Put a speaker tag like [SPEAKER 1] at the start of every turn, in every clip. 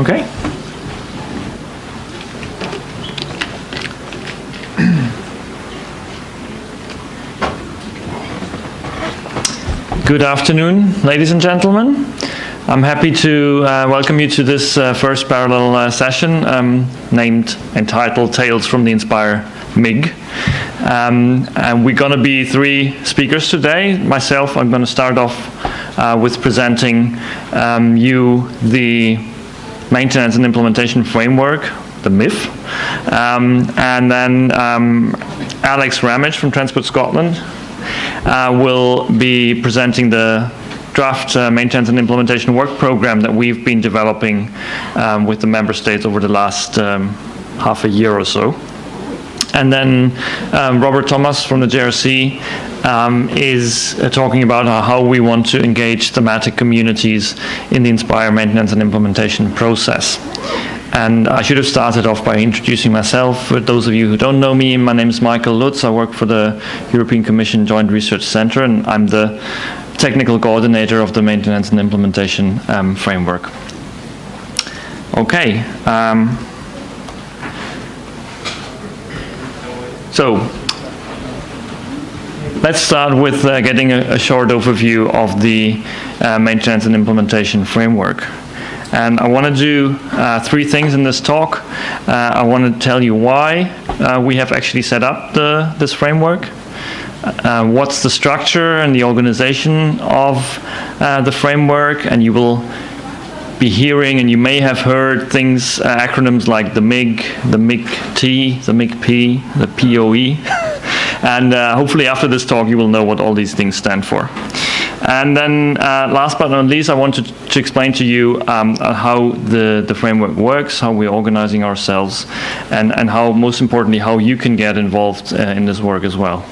[SPEAKER 1] Okay. Good afternoon, ladies and gentlemen. I'm happy to welcome you to this first parallel session named Entitled Tales from the INSPIRE MIG. And we're going to be three speakers today. Myself, I'm going to start off with presenting you the Maintenance and Implementation Framework, the MIF. And then Alex Ramage from Transport Scotland will be presenting the draft maintenance and implementation work program that we've been developing with the member states over the last half a year or so. And then Robert Tomas from the JRC is talking about how we want to engage thematic communities in the INSPIRE maintenance and implementation process. And I should have started off by introducing myself. For those of you who don't know me, my name is Michael Lutz. I work for the European Commission Joint Research Centre, and I'm the technical coordinator of the maintenance and implementation framework. Okay. So let's start with getting a short overview of the maintenance and implementation framework. And I want to do three things in this talk. I want to tell you why we have actually set up this framework, what's the structure and the organization of the framework, and you will be hearing, and you may have heard things, acronyms like the MIG, the MIG-T, the MIG-P, the POE, and hopefully after this talk you will know what all these things stand for. And then last but not least, I wanted to explain to you how the framework works, how we're organizing ourselves, and how, most importantly, how you can get involved in this work as well.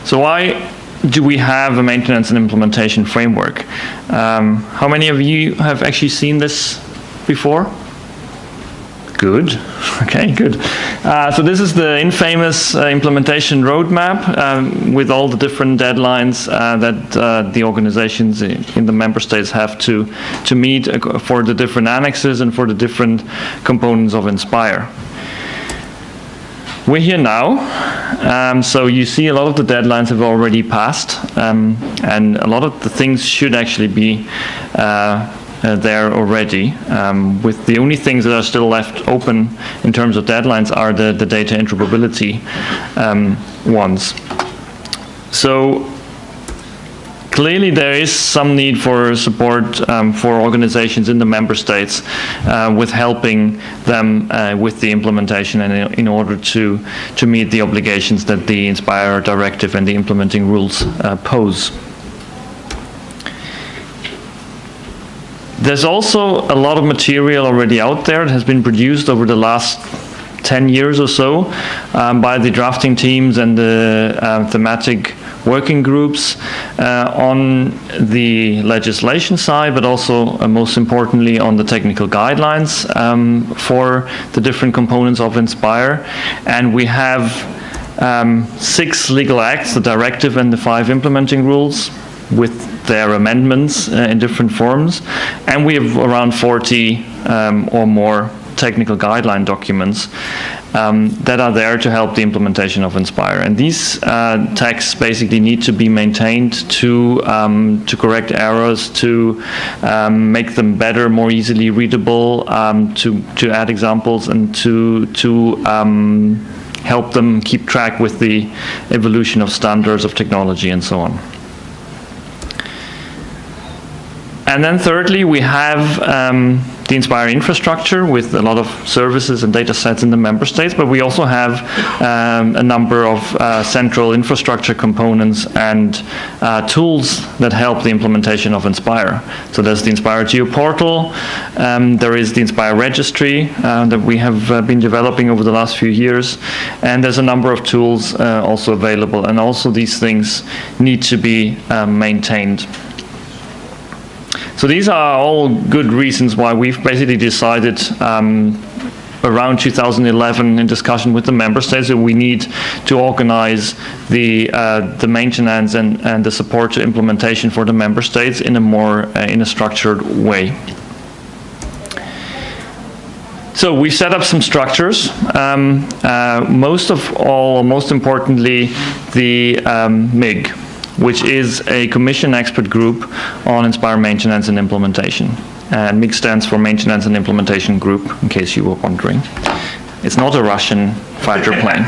[SPEAKER 1] So why do we have a maintenance and implementation framework? How many of you have actually seen this before? Good. Okay, good. So this is the infamous implementation roadmap with all the different deadlines that the organizations in the member states have to meet for the different annexes and for the different components of INSPIRE. We're here now, so you see a lot of the deadlines have already passed, and a lot of the things should actually be there already, with the only things that are still left open in terms of deadlines are the data interoperability ones. So clearly there is some need for support for organizations in the member states with helping them with the implementation and in order to meet the obligations that the INSPIRE directive and the implementing rules pose. There's also a lot of material already out there that has been produced over the last 10 years or so by the drafting teams and the thematic working groups on the legislation side, but also most importantly on the technical guidelines for the different components of INSPIRE. And we have 6 legal acts, the directive and the 5 implementing rules, with their amendments in different forms, and we have around 40 or more technical guideline documents that are there to help the implementation of INSPIRE. And these texts basically need to be maintained to correct errors, to make them better, more easily readable, to add examples, and to help them keep track with the evolution of standards of technology and so on. And then thirdly, we have the INSPIRE infrastructure with a lot of services and data sets in the member states, but we also have a number of central infrastructure components and tools that help the implementation of INSPIRE. So there's the INSPIRE Geo portal, there is the INSPIRE registry that we have been developing over the last few years, and there's a number of tools also available, and also these things need to be maintained. So these are all good reasons why we've basically decided around 2011 in discussion with the member states that we need to organize the maintenance and the support to implementation for the member states in a more in a structured way. So we set up some structures. Most importantly, the MIG, which is a commission expert group on INSPIRE maintenance and implementation. And MIG stands for Maintenance and Implementation Group, in case you were wondering. It's not a Russian fighter plane.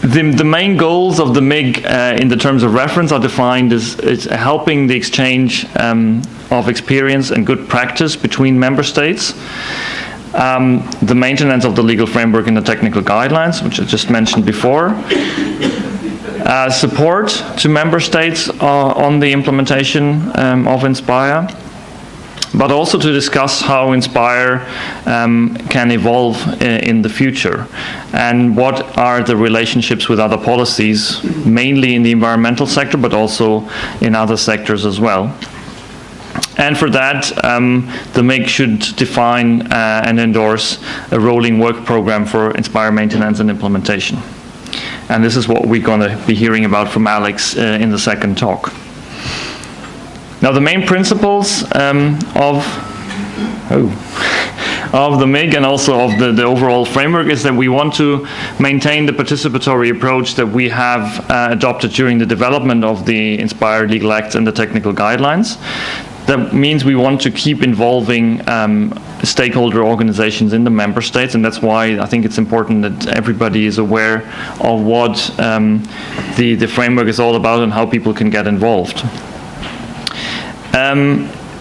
[SPEAKER 1] The main goals of the MIG in the terms of reference are defined as helping the exchange of experience and good practice between member states, the maintenance of the legal framework and the technical guidelines, which I just mentioned before, support to member states on the implementation of INSPIRE, but also to discuss how INSPIRE can evolve in the future, and what are the relationships with other policies, mainly in the environmental sector, but also in other sectors as well. And for that, the MIG should define and endorse a rolling work program for INSPIRE maintenance and implementation. And this is what we're going to be hearing about from Alex in the second talk. Now, the main principles of the MIG and also of the overall framework is that we want to maintain the participatory approach that we have adopted during the development of the INSPIRE legal acts and the technical guidelines. That means we want to keep involving stakeholder organizations in the member states, and that's why I think it's important that everybody is aware of what the framework is all about and how people can get involved.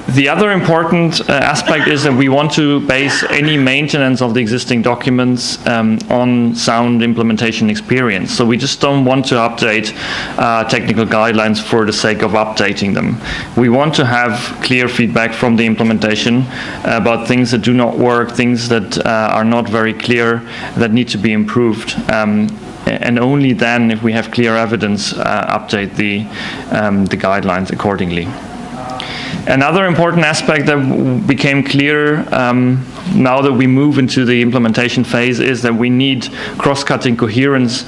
[SPEAKER 1] The other important aspect is that we want to base any maintenance of the existing documents on sound implementation experience. So we just don't want to update technical guidelines for the sake of updating them. We want to have clear feedback from the implementation about things that do not work, things that are not very clear, that need to be improved. And only then, if we have clear evidence, update the guidelines accordingly. Another important aspect that became clear now that we move into the implementation phase is that we need cross-cutting coherence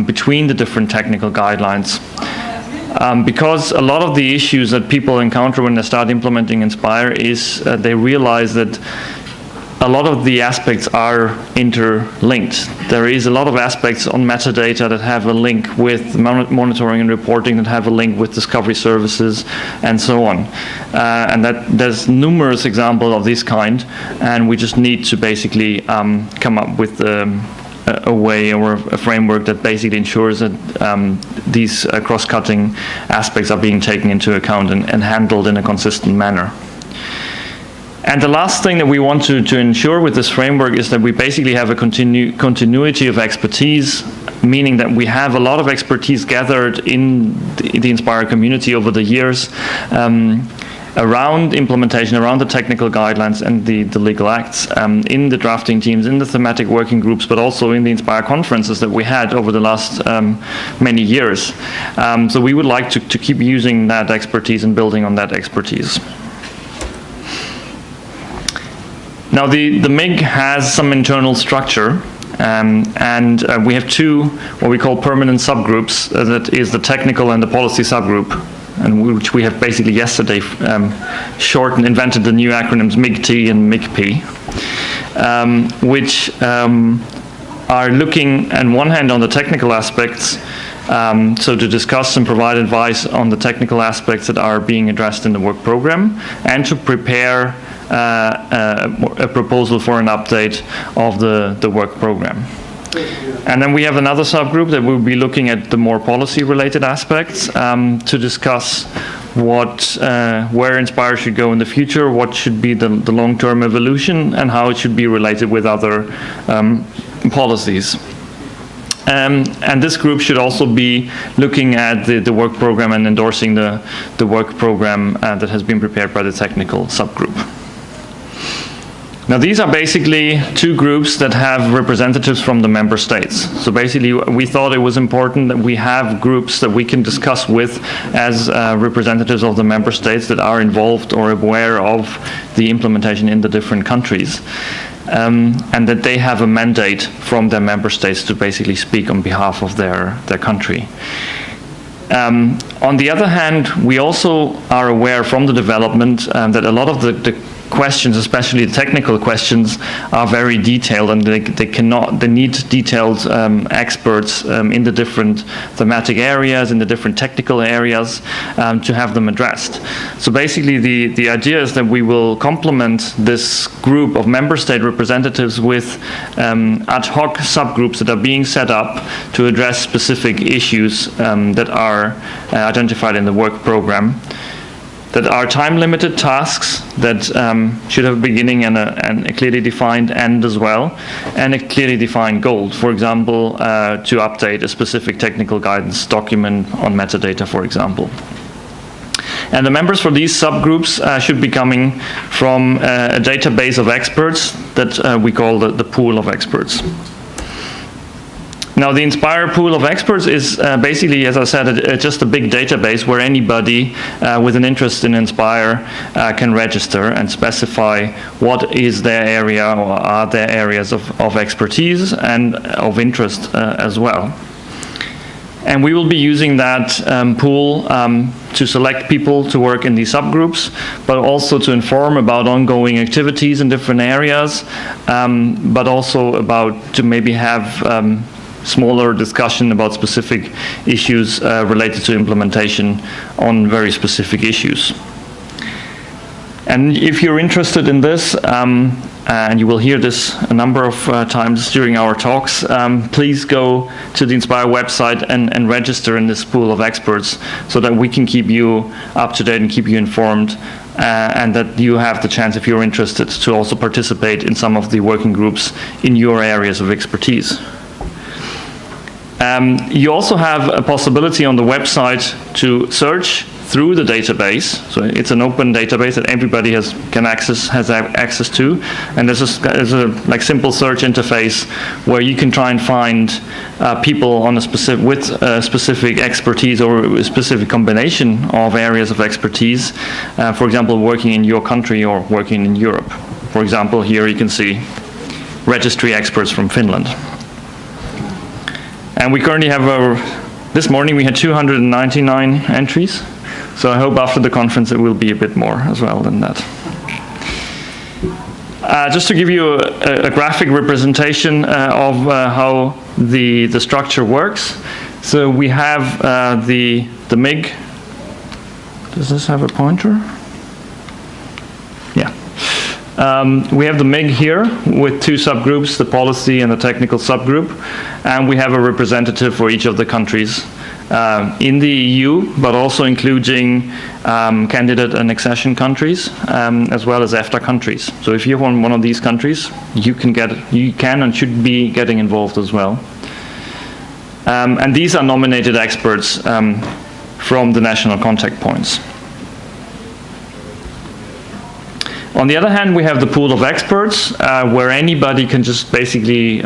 [SPEAKER 1] between the different technical guidelines. Because a lot of the issues that people encounter when they start implementing INSPIRE is they realize that a lot of the aspects are interlinked. There is a lot of aspects on metadata that have a link with monitoring and reporting, that have a link with discovery services, and so on. And that there's numerous examples of this kind, and we just need to basically come up with a way or a framework that basically ensures that these cross-cutting aspects are being taken into account and handled in a consistent manner. And the last thing that we want to ensure with this framework is that we basically have a continuity of expertise, meaning that we have a lot of expertise gathered in the INSPIRE community over the years around implementation, around the technical guidelines and the legal acts, in the drafting teams, in the thematic working groups, but also in the INSPIRE conferences that we had over the last many years. So we would like to keep using that expertise and building on that expertise. Now, the MIG has some internal structure, and we have two what we call permanent subgroups. That is the technical and the policy subgroup, and which we have basically yesterday shortened, invented the new acronyms MIG-T and MIG-P, which are looking on one hand on the technical aspects, so to discuss and provide advice on the technical aspects that are being addressed in the work program, and to prepare a proposal for an update of the work program. And then we have another subgroup that will be looking at the more policy-related aspects to discuss where INSPIRE should go in the future, what should be the long-term evolution, and how it should be related with other policies. And this group should also be looking at the work program and endorsing the work program that has been prepared by the technical subgroup. Now, these are basically two groups that have representatives from the member states. So basically, we thought it was important that we have groups that we can discuss with as representatives of the member states that are involved or aware of the implementation in the different countries. And that they have a mandate from their member states to basically speak on behalf of their country. On the other hand, we also are aware from the development that a lot of the questions, especially the technical questions, are very detailed, and they need detailed experts in the different thematic areas, in the different technical areas, to have them addressed. So basically the idea is that we will complement this group of member state representatives with ad hoc subgroups that are being set up to address specific issues that are identified in the work program, that are time-limited tasks that should have a beginning and a clearly defined end as well, and a clearly defined goal. For example, to update a specific technical guidance document on metadata, for example. And the members for these subgroups should be coming from a database of experts that we call the pool of experts. Now, the INSPIRE pool of experts is basically, as I said, just a big database where anybody with an interest in INSPIRE can register and specify what is their area or are their areas of expertise and of interest as well. And we will be using that pool to select people to work in these subgroups, but also to inform about ongoing activities in different areas, but also to maybe have smaller discussion about specific issues related to implementation on very specific issues. And if you're interested in this, and you will hear this a number of times during our talks, please go to the INSPIRE website and register in this pool of experts so that we can keep you up to date and keep you informed, and that you have the chance, if you're interested, to also participate in some of the working groups in your areas of expertise. You also have a possibility on the website to search through the database. So it's an open database that everybody has access to, and there's a simple search interface where you can try and find people on with specific expertise or a specific combination of areas of expertise. For example, working in your country or working in Europe. For example, here you can see registry experts from Finland. And we currently have, this morning we had 299 entries, so I hope after the conference it will be a bit more as well than that. Just to give you a graphic representation of how the structure works. So we have the MIG. Does this have a pointer? Yeah. We have the MIG here with two subgroups, the policy and the technical subgroup, and we have a representative for each of the countries in the EU, but also including candidate and accession countries, as well as EFTA countries. So if you're one of these countries, you can and should be getting involved as well. And these are nominated experts from the national contact points. On the other hand, we have the pool of experts, where anybody can just basically,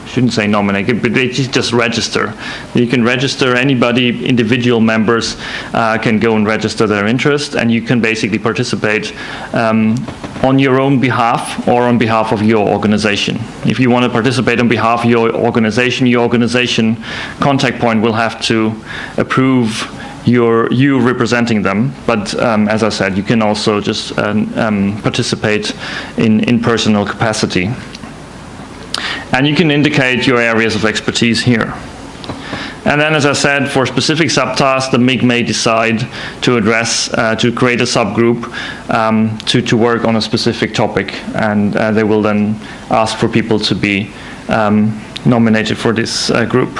[SPEAKER 1] shouldn't say nominate, but they just register. You can register, anybody, individual members can go and register their interest, and you can basically participate on your own behalf or on behalf of your organization. If you want to participate on behalf of your organization contact point will have to approve you representing them, but as I said, you can also just participate in personal capacity. And you can indicate your areas of expertise here. And then, as I said, for specific subtasks, the MIG may decide to address, to create a subgroup to work on a specific topic, and they will then ask for people to be nominated for this group.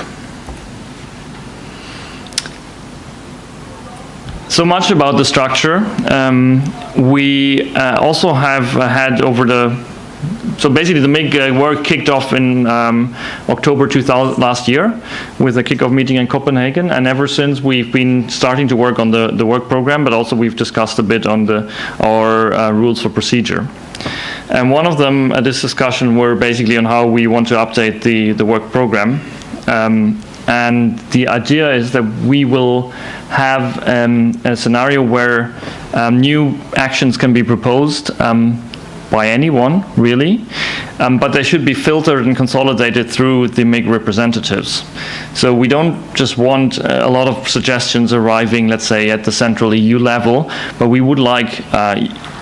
[SPEAKER 1] So much about the structure. We also have had so basically the MIG work kicked off in October 2000 last year with a kickoff meeting in Copenhagen, and ever since we've been starting to work on the work program, but also we've discussed a bit on our rules for procedure. And one of them, this discussion, were basically on how we want to update the work program. And the idea is that we will have a scenario where new actions can be proposed by anyone, really, but they should be filtered and consolidated through the MIG representatives. So we don't just want a lot of suggestions arriving, let's say, at the central EU level, but we would like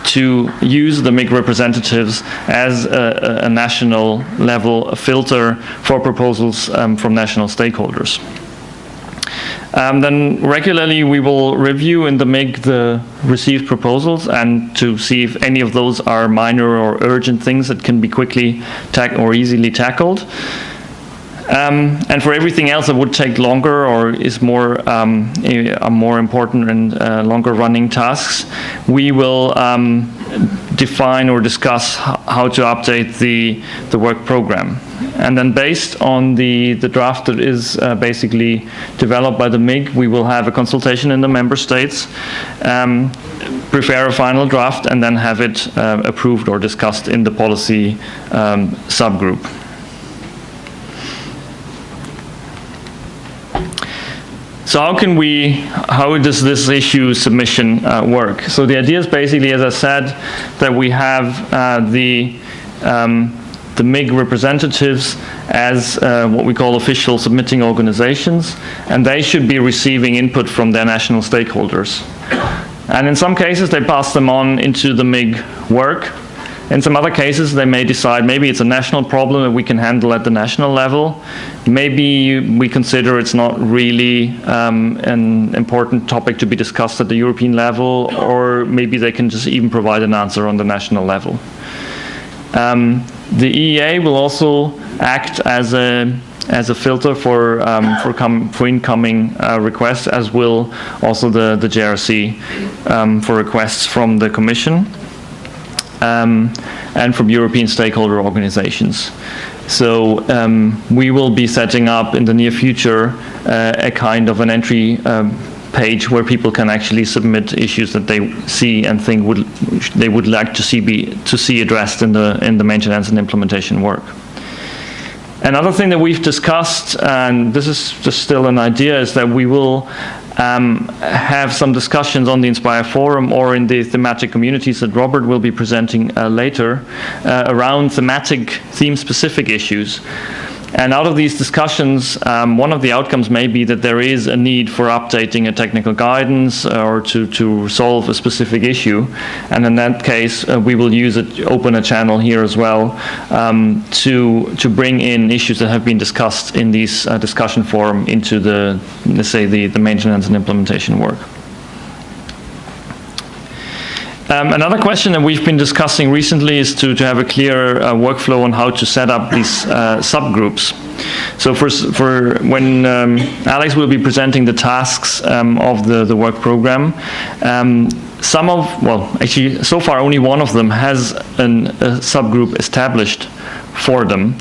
[SPEAKER 1] to use the MIG representatives as a national level filter for proposals from national stakeholders. Then regularly we will review in the MIG the received proposals and to see if any of those are minor or urgent things that can be quickly or easily tackled. And for everything else that would take longer or is more important and longer running tasks, we will define or discuss how to update the work program. And then based on the draft that is basically developed by the MIG, we will have a consultation in the member states, prepare a final draft, and then have it approved or discussed in the policy subgroup. So how does this issue submission work? So the idea is basically, as I said, that we have the MIG representatives as what we call official submitting organizations, and they should be receiving input from their national stakeholders. And in some cases, they pass them on into the MIG work. In some other cases, they may decide maybe it's a national problem that we can handle at the national level. Maybe we consider it's not really an important topic to be discussed at the European level, or maybe they can just even provide an answer on the national level. The EEA will also act as a filter for incoming requests, as will also the JRC for requests from the Commission. And from European stakeholder organizations. So we will be setting up in the near future a kind of an entry page where people can actually submit issues that they see and think they would like to see addressed in the maintenance and implementation work. Another thing that we've discussed, and this is just still an idea, is that we will have some discussions on the INSPIRE forum or in the thematic communities that Robert will be presenting later around thematic theme-specific issues. And out of these discussions, one of the outcomes may be that there is a need for updating a technical guidance or to solve a specific issue. And in that case, we will open a channel here as well to bring in issues that have been discussed in these discussion forum into let's say, the maintenance and implementation work. Another question that we've been discussing recently is to have a clear workflow on how to set up these subgroups. So for when Alex will be presenting the tasks of the work program, actually so far only one of them has a subgroup established for them.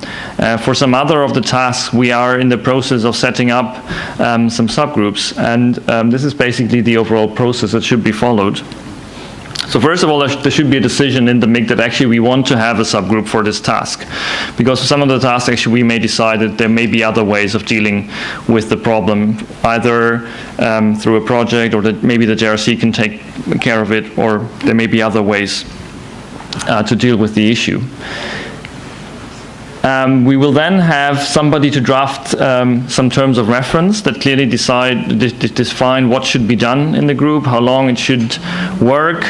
[SPEAKER 1] For some other of the tasks, we are in the process of setting up some subgroups, and this is basically the overall process that should be followed. So first of all, there should be a decision in the MIG that actually we want to have a subgroup for this task. Because for some of the tasks, actually, we may decide that there may be other ways of dealing with the problem, either through a project, or that maybe the JRC can take care of it, or there may be other ways to deal with the issue. We will then have somebody to draft some terms of reference that clearly define what should be done in the group, how long it should work,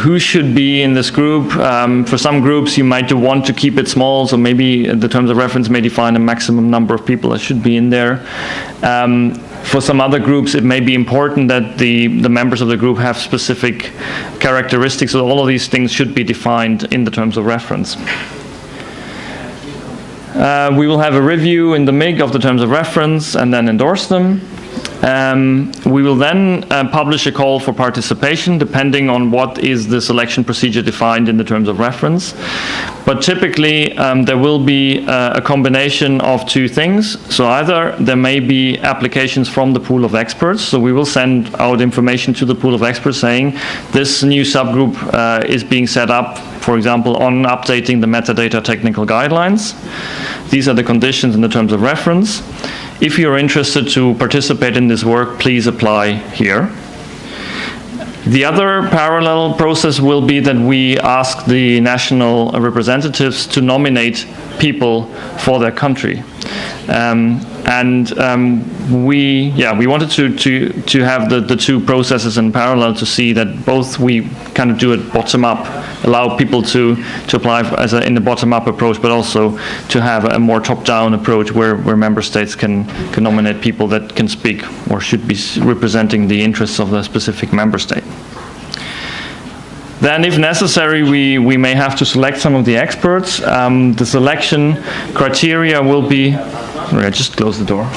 [SPEAKER 1] who should be in this group. For some groups, you might want to keep it small, so maybe the terms of reference may define a maximum number of people that should be in there. For some other groups, it may be important that the members of the group have specific characteristics, so all of these things should be defined in the terms of reference. We will have a review in the MIG of the terms of reference and then endorse them. We will then publish a call for participation depending on what is the selection procedure defined in the terms of reference. But typically there will be a combination of two things. So either there may be applications from the pool of experts, so we will send out information to the pool of experts saying this new subgroup is being set up, for example, on updating the metadata technical guidelines. These are the conditions in the terms of reference. If you're interested to participate in this work, please apply here. The other parallel process will be that we ask the national representatives to nominate people for their country. We wanted to have the two processes in parallel, to see that both we kind of do it bottom up, allow people to apply in the bottom up approach, but also to have a more top down approach where member states can nominate people that can speak or should be representing the interests of the specific member state. Then, if necessary, we may have to select some of the experts. The selection criteria will be... Sorry, I just closed the door.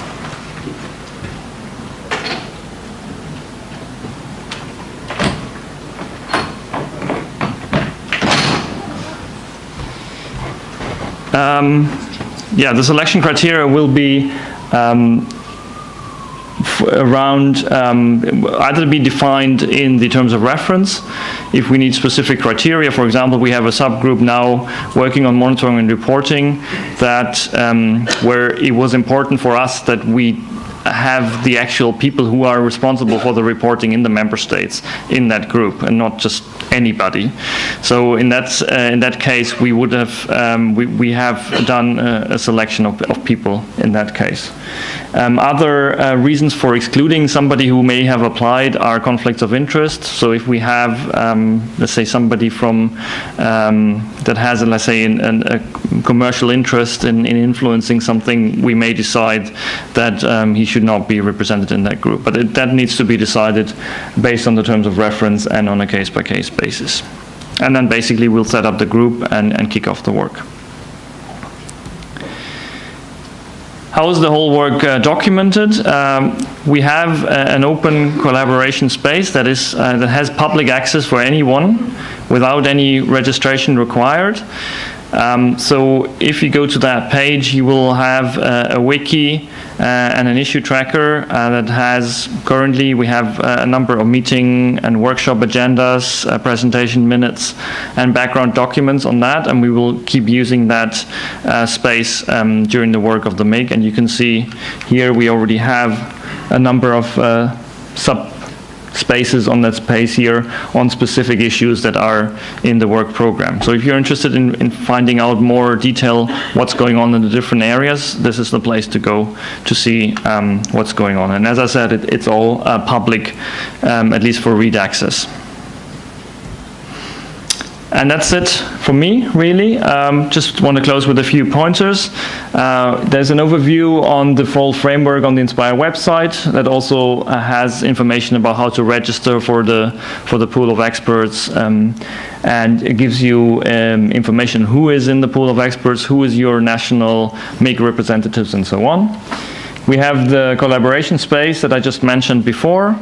[SPEAKER 1] The selection criteria will be around either be defined in the terms of reference. If we need specific criteria, for example, we have a subgroup now working on monitoring and reporting that where it was important for us that we have the actual people who are responsible for the reporting in the member states in that group, and not just anybody. So in that case, we would have we have done a selection of people in that case. Other reasons for excluding somebody who may have applied are conflicts of interest. So if we have, let's say, somebody from that has, let's say, a commercial interest in influencing something, we may decide that he should not be represented in that group. But that needs to be decided based on the terms of reference and on a case-by-case basis. And then basically we'll set up the group and kick off the work. How is the whole work documented? We have an open collaboration space that has public access for anyone without any registration required. So if you go to that page, you will have a wiki and an issue tracker that has, currently we have a number of meeting and workshop agendas, presentation minutes, and background documents on that, and we will keep using that space during the work of the MIG. And you can see here we already have a number of sub spaces on that space here on specific issues that are in the work program. So if you're interested in finding out more detail what's going on in the different areas, this is the place to go to see what's going on. And as I said, it's all public, at least for read access. And that's it for me, really. Just want to close with a few pointers. There's an overview on the full framework on the INSPIRE website that also has information about how to register for the pool of experts, and it gives you information who is in the pool of experts, who is your national MIG representatives, and so on. We have the collaboration space that I just mentioned before.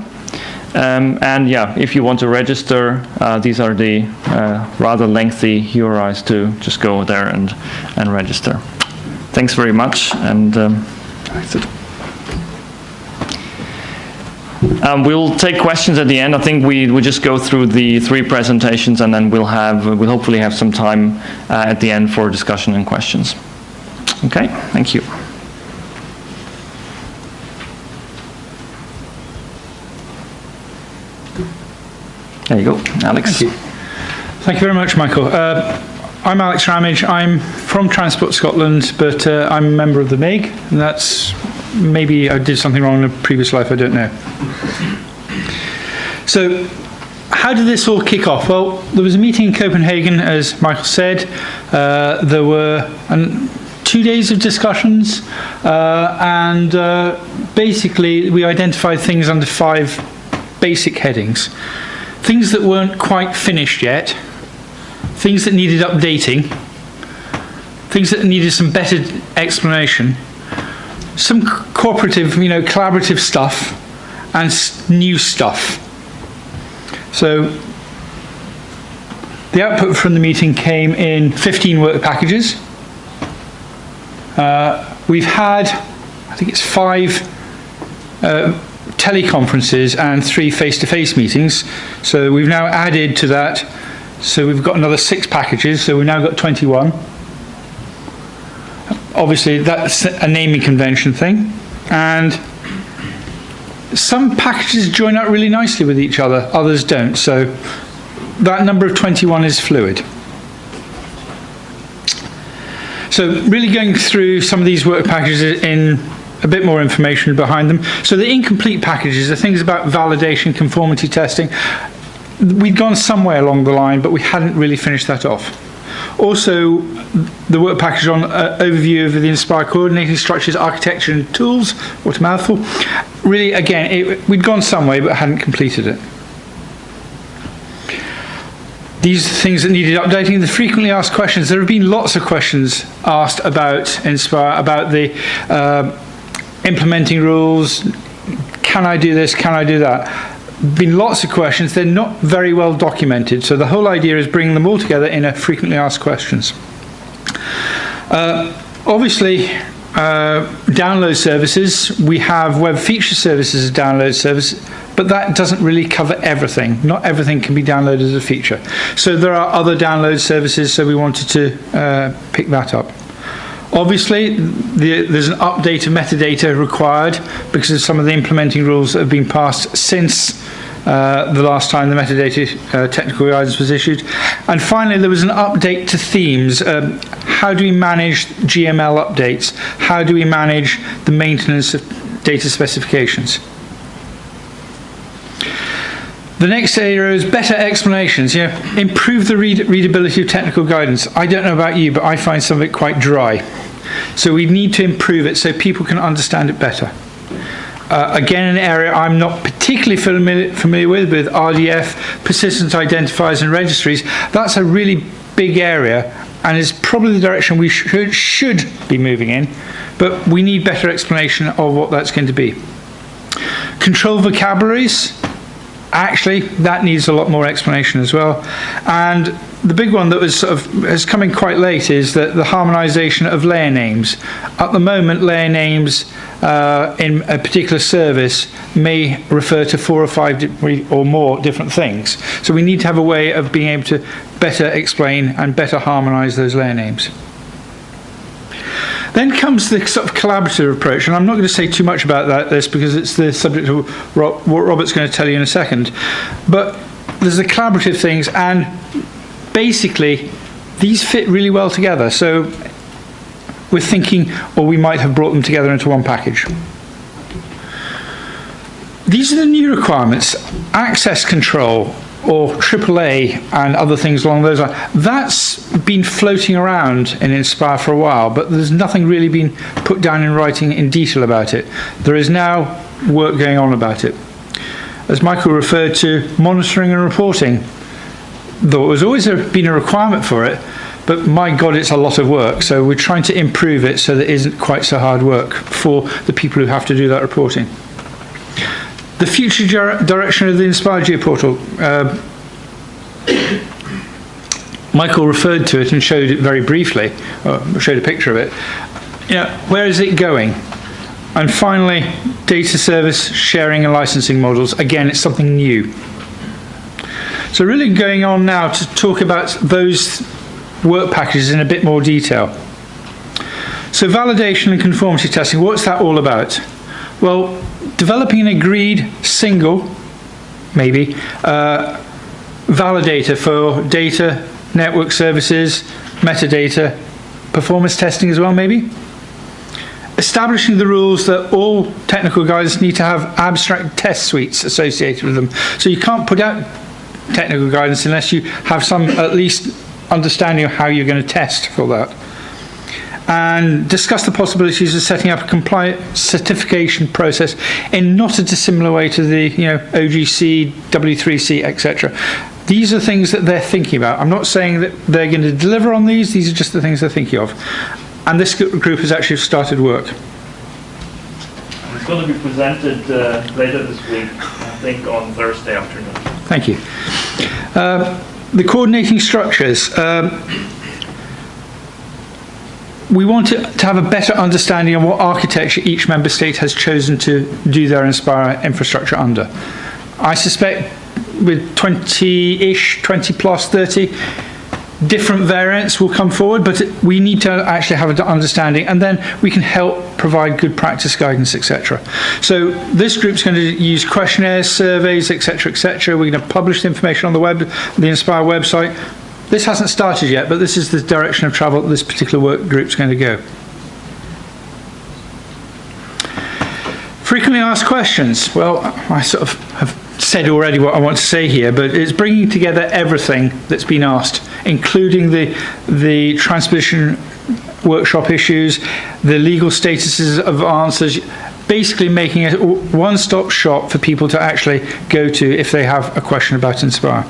[SPEAKER 1] And yeah, if you want to register, these are the rather lengthy URIs to just go there and register. Thanks very much, and that's it. We'll take questions at the end. I think we just go through the 3 presentations, and then we'll hopefully have some time at the end for discussion and questions. Okay, thank you. There you go, Alex.
[SPEAKER 2] Thank you. Thank you very much, Michael. I'm Alex Ramage. I'm from Transport Scotland, but I'm a member of the MIG, and that's, maybe I did something wrong in a previous life, I don't know. So, how did this all kick off? Well, there was a meeting in Copenhagen, as Michael said. There were 2 days of discussions, and basically we identified things under 5 basic headings. Things that weren't quite finished yet, things that needed updating, things that needed some better explanation, some cooperative, collaborative stuff, and new stuff. So the output from the meeting came in 15 work packages. We've had, I think it's 5 teleconferences and 3 face-to-face meetings. So we've now added to that, so we've got another 6 packages, so we've now got 21. Obviously that's a naming convention thing. And Some packages join up really nicely with each other, others don't. So that number of 21 is fluid. So really going through some of these work packages in a bit more information behind them. So the incomplete packages are things about validation, conformity testing. We'd gone some way along the line, but we hadn't really finished that off. Also, the work package on overview of the INSPIRE coordinating structures, architecture and tools, what a mouthful. Really, again, we'd gone some way, but hadn't completed it. These are things that needed updating. The frequently asked questions. There have been lots of questions asked about INSPIRE, about the implementing rules. Can I do this? Can I do that? Been lots of questions. They're not very well documented. So the whole idea is bringing them all together in a frequently asked questions. Obviously, download services. We have web feature services as download service, but that doesn't really cover everything. Not everything can be downloaded as a feature. So there are other download services, so we wanted to pick that up. Obviously, there's an update of metadata required because of some of the implementing rules that have been passed since the last time the metadata technical guidance was issued. And finally, there was an update to themes. How do we manage GML updates? How do we manage the maintenance of data specifications? The next area is better explanations. Improve the readability of technical guidance. I don't know about you, but I find some of it quite dry. So we need to improve it so people can understand it better. Again, an area I'm not particularly familiar with RDF, persistent identifiers and registries. That's a really big area and is probably the direction we should be moving in, but we need better explanation of what that's going to be. Control vocabularies. Actually, that needs a lot more explanation as well. And the big one that was has come in quite late is the harmonization of layer names. At the moment, layer names in a particular service may refer to 4 or 5 or more different things. So we need to have a way of being able to better explain and better harmonize those layer names. Then comes the sort of collaborative approach, and I'm not going to say too much about this because it's the subject of what Robert's going to tell you in a second. But there's the collaborative things, and basically these fit really well together. So we're thinking, or we might have brought them together into one package. These are the new requirements. Access control, or AAA and other things along those lines. That's been floating around in INSPIRE for a while, but there's nothing really been put down in writing in detail about it. There is now work going on about it. As Michael referred to, monitoring and reporting. Though there's always been a requirement for it, but my God, it's a lot of work. So we're trying to improve it so that it isn't quite so hard work for the people who have to do that reporting. The future direction of the INSPIRE geoportal. Michael referred to it and showed it very briefly, showed a picture of it. Where is it going? And finally, data service sharing and licensing models. Again, it's something new. So really going on now to talk about those work packages in a bit more detail. So validation and conformity testing, what's that all about? Well, developing an agreed single, maybe, validator for data, network services, metadata, performance testing as well, maybe. Establishing the rules that all technical guides need to have abstract test suites associated with them. So you can't put out technical guidance unless you have some at least understanding of how you're going to test for that. And discuss the possibilities of setting up a compliant certification process in not a dissimilar way to the OGC, W3C, etc. These are things that they're thinking about. I'm not saying that they're going to deliver on these. These are just the things they're thinking of. And this group has actually started work.
[SPEAKER 1] It's going to be presented later this week, I think on Thursday afternoon.
[SPEAKER 2] Thank you. The coordinating structures. We want to have a better understanding of what architecture each member state has chosen to do their INSPIRE infrastructure under. I suspect with 20-ish, 20 plus 30, different variants will come forward, but we need to actually have an understanding, and then we can help provide good practice guidance, etc. So this group's going to use questionnaires, surveys, etc., etc. We're going to publish the information on the web, the INSPIRE website. This hasn't started yet, but this is the direction of travel that this particular work group's going to go. Frequently asked questions. Well, I sort of have said already what I want to say here, but it's bringing together everything that's been asked, including the transposition workshop issues, the legal statuses of answers, basically making a one-stop shop for people to actually go to if they have a question about INSPIRE.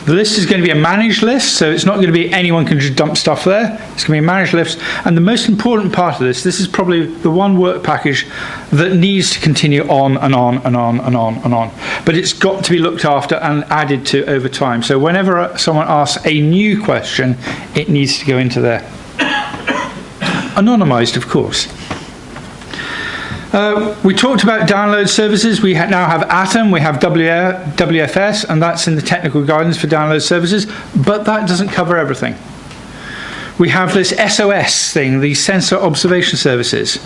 [SPEAKER 2] The list is going to be a managed list, so it's not going to be anyone can just dump stuff there. It's going to be a managed list, and the most important part of this is probably the one work package that needs to continue on and on and on and on and on. But it's got to be looked after and added to over time. So whenever someone asks a new question, it needs to go into there. Anonymized, of course. We talked about download services. We now have Atom, we have WFS, and that's in the technical guidance for download services, but that doesn't cover everything. We have this SOS thing, the sensor observation services.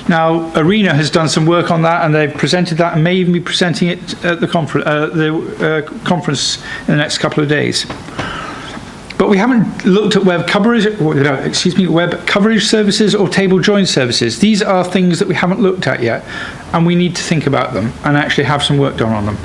[SPEAKER 2] Now, ARENA has done some work on that, and they've presented that and may even be presenting it at the conference in the next couple of days. But we haven't looked at web coverage services or table join services. These are things that we haven't looked at yet, and we need to think about them and actually have some work done on them.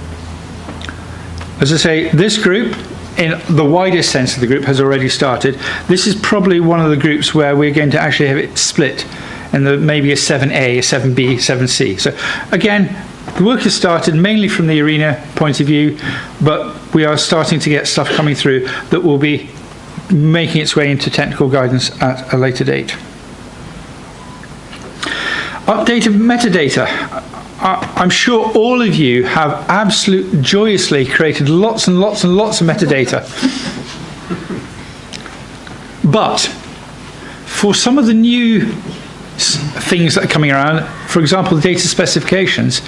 [SPEAKER 2] As I say, this group, in the widest sense of the group, has already started. This is probably one of the groups where we're going to actually have it split in maybe a 7A, a 7B, 7C. So again, the work has started mainly from the ARENA point of view, but we are starting to get stuff coming through that will be making its way into technical guidance at a later date. Updated metadata. I'm sure all of you have absolutely joyously created lots and lots and lots of metadata. But for some of the new things that are coming around, for example, data specifications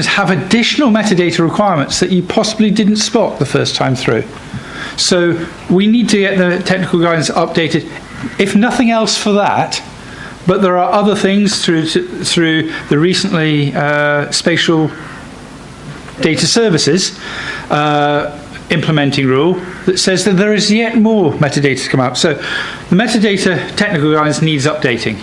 [SPEAKER 2] have additional metadata requirements that you possibly didn't spot the first time through. So we need to get the technical guidance updated, if nothing else for that, but there are other things through the recently spatial data services implementing rule that says that there is yet more metadata to come out. So the metadata technical guidance needs updating.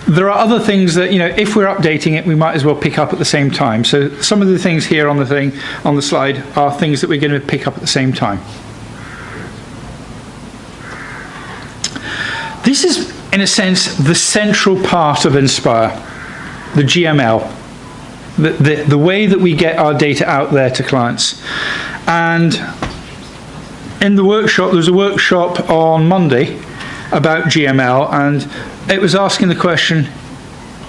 [SPEAKER 2] There are other things that, if we're updating it, we might as well pick up at the same time. So some of the things here on the slide are things that we're going to pick up at the same time. This is, in a sense, the central part of INSPIRE, the GML, the way that we get our data out there to clients. And in the workshop, there was a workshop on Monday about GML, and it was asking the question,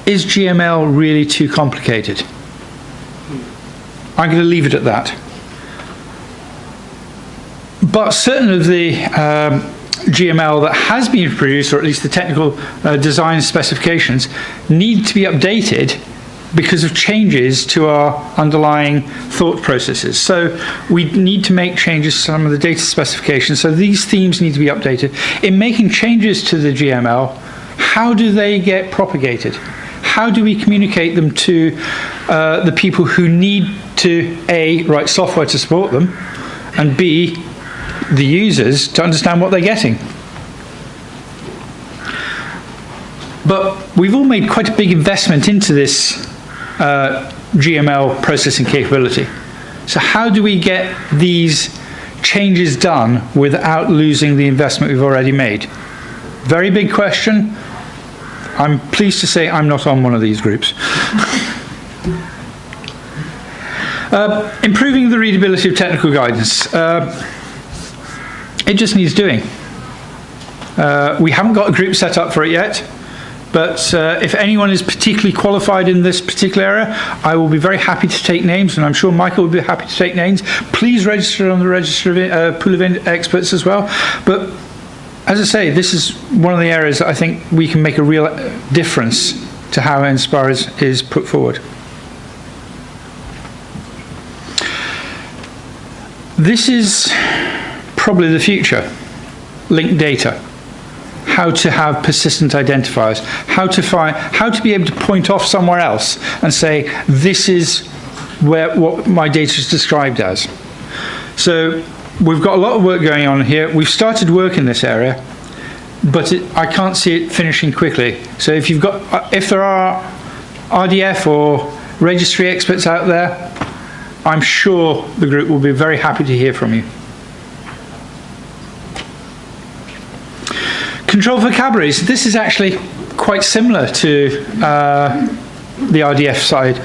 [SPEAKER 2] is GML really too complicated? I'm going to leave it at that. But certain of the GML that has been produced, or at least the technical design specifications, need to be updated because of changes to our underlying thought processes. So we need to make changes to some of the data specifications. So these themes need to be updated. In making changes to the GML, how do they get propagated? How do we communicate them to the people who need to, A, write software to support them, and B, the users to understand what they're getting? But we've all made quite a big investment into this GML processing capability. So how do we get these changes done without losing the investment we've already made? Very big question. I'm pleased to say I'm not on one of these groups. Improving the readability of technical guidance. It just needs doing. We haven't got a group set up for it yet, but if anyone is particularly qualified in this particular area, I will be very happy to take names, and I'm sure Michael will be happy to take names. Please register on the register of, pool of experts as well. But as I say, this is one of the areas that I think we can make a real difference to how INSPIRE is put forward. This is probably the future. Linked data. How to have persistent identifiers. How to be able to point off somewhere else and say, this is what my data is described as. So we've got a lot of work going on here. We've started work in this area, but I can't see it finishing quickly. So if there are RDF or registry experts out there, I'm sure the group will be very happy to hear from you. Control vocabularies. This is actually quite similar to the RDF side.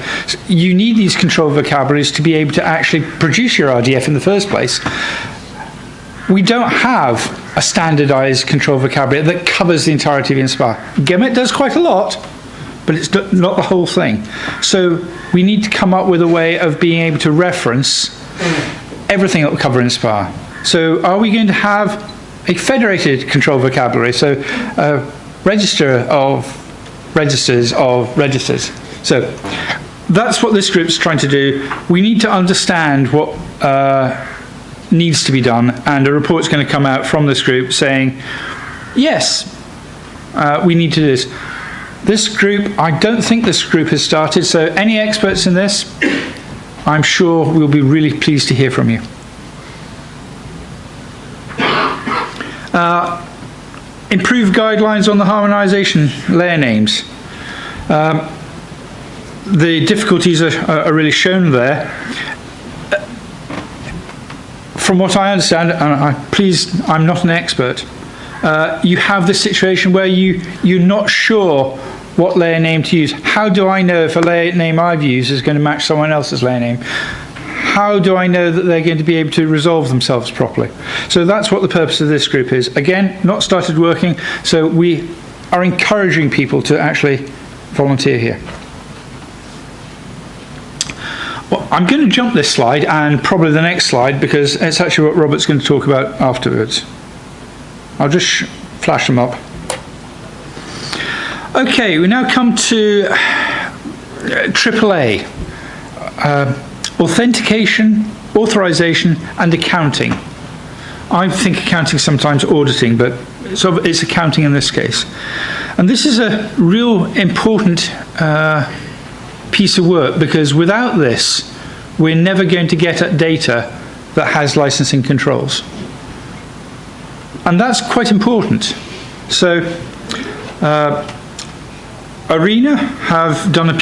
[SPEAKER 2] You need these control vocabularies to be able to actually produce your RDF in the first place. We don't have a standardized control vocabulary that covers the entirety of INSPIRE. Gemet does quite a lot, but it's not the whole thing. So we need to come up with a way of being able to reference everything that will cover INSPIRE. So are we going to have a federated control vocabulary? So register of registers of registers. So that's what this group's trying to do. We need to understand what needs to be done, and a report's going to come out from this group saying, yes, we need to do this. This group, I don't think this group has started, so any experts in this, I'm sure we'll be really pleased to hear from you. Improved guidelines on the harmonization layer names. The difficulties are really shown there. From what I understand, and I'm not an expert, you have this situation where you're not sure what layer name to use. How do I know if a layer name I've used is going to match someone else's layer name? How do I know that they're going to be able to resolve themselves properly? So that's what the purpose of this group is. Again, not started working, so we are encouraging people to actually volunteer here. Well, I'm going to jump this slide and probably the next slide, because it's actually what Robert's going to talk about afterwards. I'll just flash them up. Okay, we now come to AAA. Authentication, authorization, and accounting. I think accounting is sometimes auditing, but it's accounting in this case. And this is a real important piece of work, because without this, we're never going to get at data that has licensing controls. And that's quite important. So, Arena have done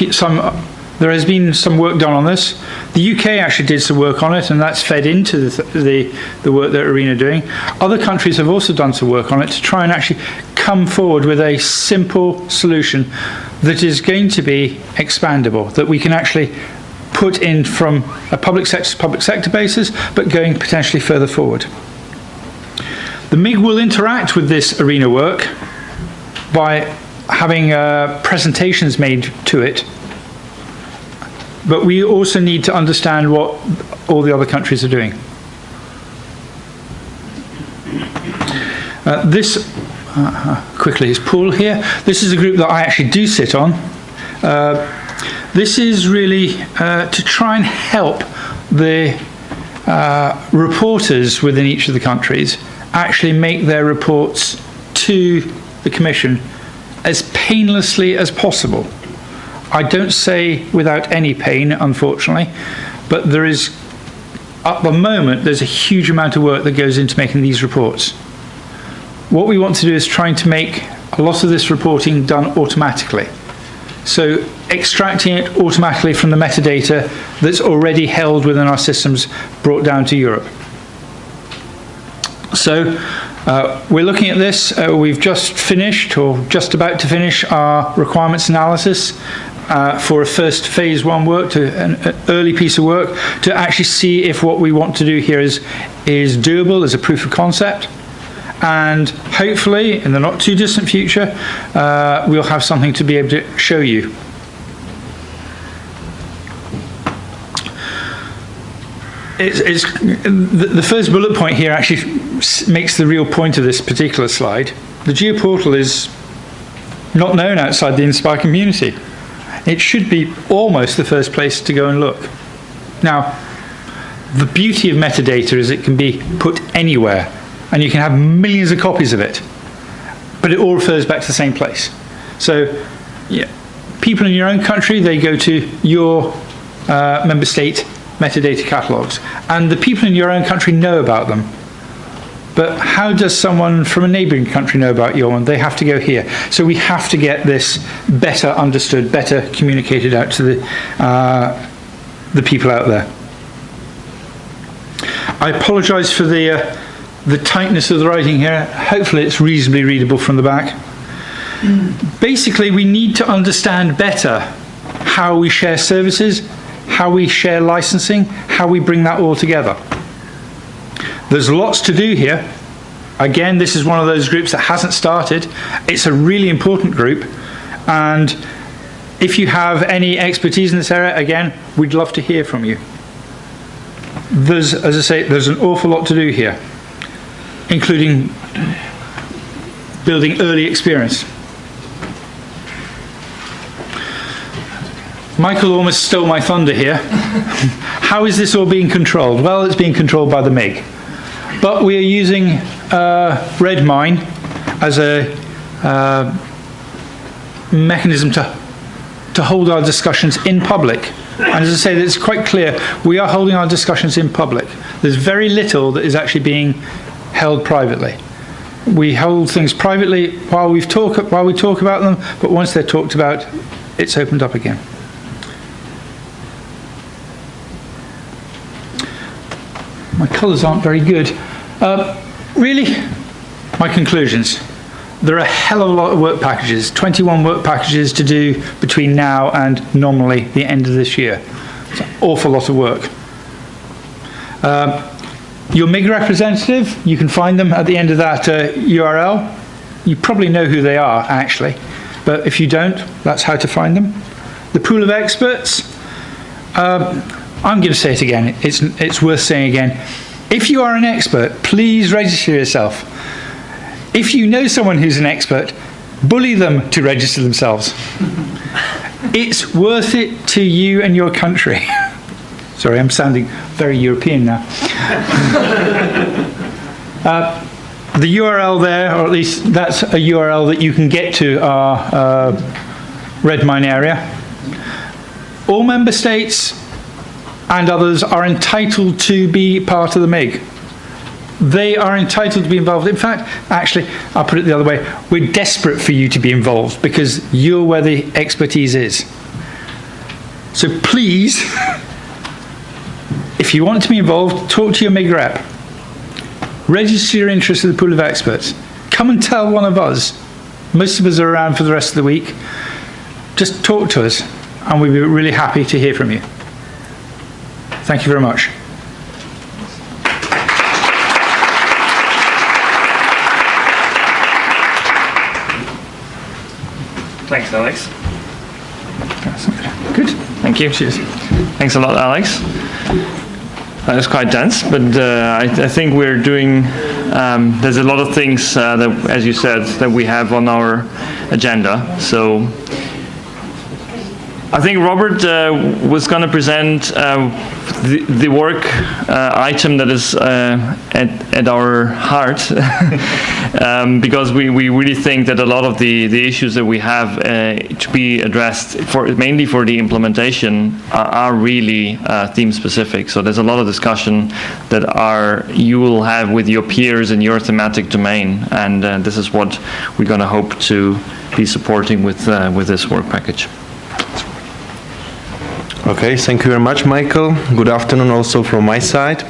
[SPEAKER 2] there has been some work done on this. The UK actually did some work on it, and that's fed into the work that Arena are doing. Other countries have also done some work on it to try and actually come forward with a simple solution that is going to be expandable, that we can actually put in from a public sector to public sector basis, but going potentially further forward. The MIG will interact with this Arena work by having presentations made to it. But we also need to understand what all the other countries are doing. This, quickly, is Paul here. This is a group that I actually do sit on. This is really to try and help the reporters within each of the countries actually make their reports to the Commission as painlessly as possible. I don't say without any pain, unfortunately, but there is, at the moment, there's a huge amount of work that goes into making these reports. What we want to do is trying to make a lot of this reporting done automatically. So extracting it automatically from the metadata that's already held within our systems, brought down to Europe. So we're looking at this. We've just finished, or just about to finish, our requirements analysis for a first phase 1 work, to an early piece of work, to actually see if what we want to do here is doable as a proof of concept. And hopefully, in the not too distant future, we'll have something to be able to show you. The first bullet point here actually makes the real point of this particular slide. The geoportal is not known outside the INSPIRE community. It should be almost the first place to go and look. Now, the beauty of metadata is it can be put anywhere, and you can have millions of copies of it, but it all refers back to the same place. So yeah, people in your own country, they go to your member state metadata catalogs, and the people in your own country know about them. But how does someone from a neighbouring country know about your one? They have to go here. So we have to get this better understood, better communicated out to the people out there. I apologise for the tightness of the writing here. Hopefully it's reasonably readable from the back. Basically, we need to understand better how we share services, how we share licensing, how we bring that all together. There's lots to do here. Again, this is one of those groups that hasn't started. It's a really important group, and if you have any expertise in this area, again, we'd love to hear from you. As I say, there's an awful lot to do here, including building early experience. Michael almost stole my thunder here. How is this all being controlled? Well, it's being controlled by the MIG. But we are using Ramage as a mechanism to hold our discussions in public. And as I say, it's quite clear, we are holding our discussions in public. There's very little that is actually being held privately. We hold things privately while we talk about them, but once they're talked about, it's opened up again. My colours aren't very good. Really, my conclusions. There are a hell of a lot of work packages, 21 work packages to do between now and nominally the end of this year. It's an awful lot of work. Your MIG representative, you can find them at the end of that URL. You probably know who they are, actually, but if you don't, that's how to find them. The pool of experts, I'm going to say it again, it's worth saying again. If you are an expert, please register yourself. If you know someone who's an expert, bully them to register themselves. It's worth it to you and your country. Sorry, I'm sounding very European now. The URL there, or at least that's a URL that you can get to our Redmine area. All member states and others are entitled to be part of the MIG. They are entitled to be involved. In fact, actually, I'll put it the other way. We're desperate for you to be involved because you're where the expertise is. So please, if you want to be involved, talk to your MIG rep. Register your interest in the pool of experts. Come and tell one of us. Most of us are around for the rest of the week. Just talk to us, and we'll be really happy to hear from you. Thank you very much.
[SPEAKER 1] Thanks, Alex.
[SPEAKER 2] Good.
[SPEAKER 1] Thank you.
[SPEAKER 2] Cheers.
[SPEAKER 1] Thanks a lot, Alex. That was quite dense, but I think we're doing, there's a lot of things that, as you said, that we have on our agenda. So I think Robert was going to present the work item that is at our heart, because we really think that a lot of the issues that we have to be addressed, mainly for the implementation, are really theme specific. So there's a lot of discussion that you will have with your peers in your thematic domain, and this is what we're going to hope to be supporting with this work package.
[SPEAKER 3] Okay, thank you very much, Michael. Good afternoon also from my side.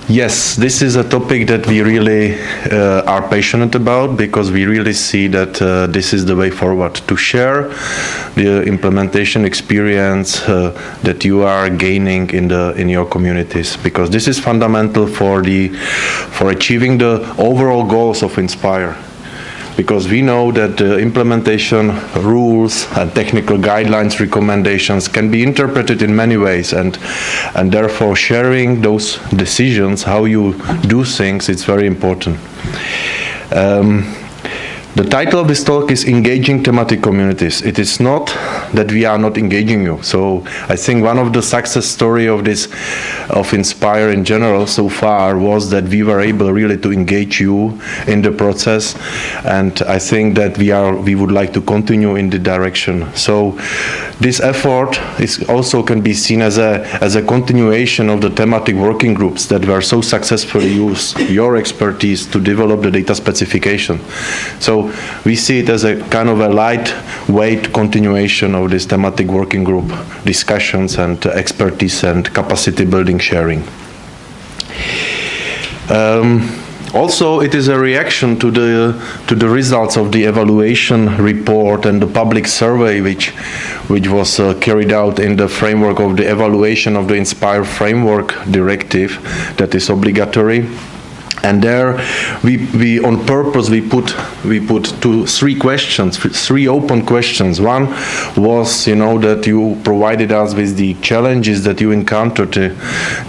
[SPEAKER 3] Yes, this is a topic that we really are passionate about, because we really see that this is the way forward, to share the implementation experience that you are gaining in your communities, because this is fundamental for achieving the overall goals of INSPIRE. Because we know that the implementation rules and technical guidelines recommendations can be interpreted in many ways, and therefore sharing those decisions, how you do things, it's very important. The title of this talk is Engaging Thematic Communities. It is not that we are not engaging you. So I think one of the success story of INSPIRE in general so far was that we were able really to engage you in the process, and I think that we would like to continue in the direction. So this effort can be seen as a continuation of the thematic working groups that were so successfully used your expertise to develop the data specification. So we see it as a kind of a lightweight continuation of this thematic working group discussions and expertise and capacity building sharing. Also, it is a reaction to the results of the evaluation report and the public survey which was carried out in the framework of the evaluation of the INSPIRE framework directive that is obligatory. And there, we on purpose put three open questions. One was, that you provided us with the challenges that you encountered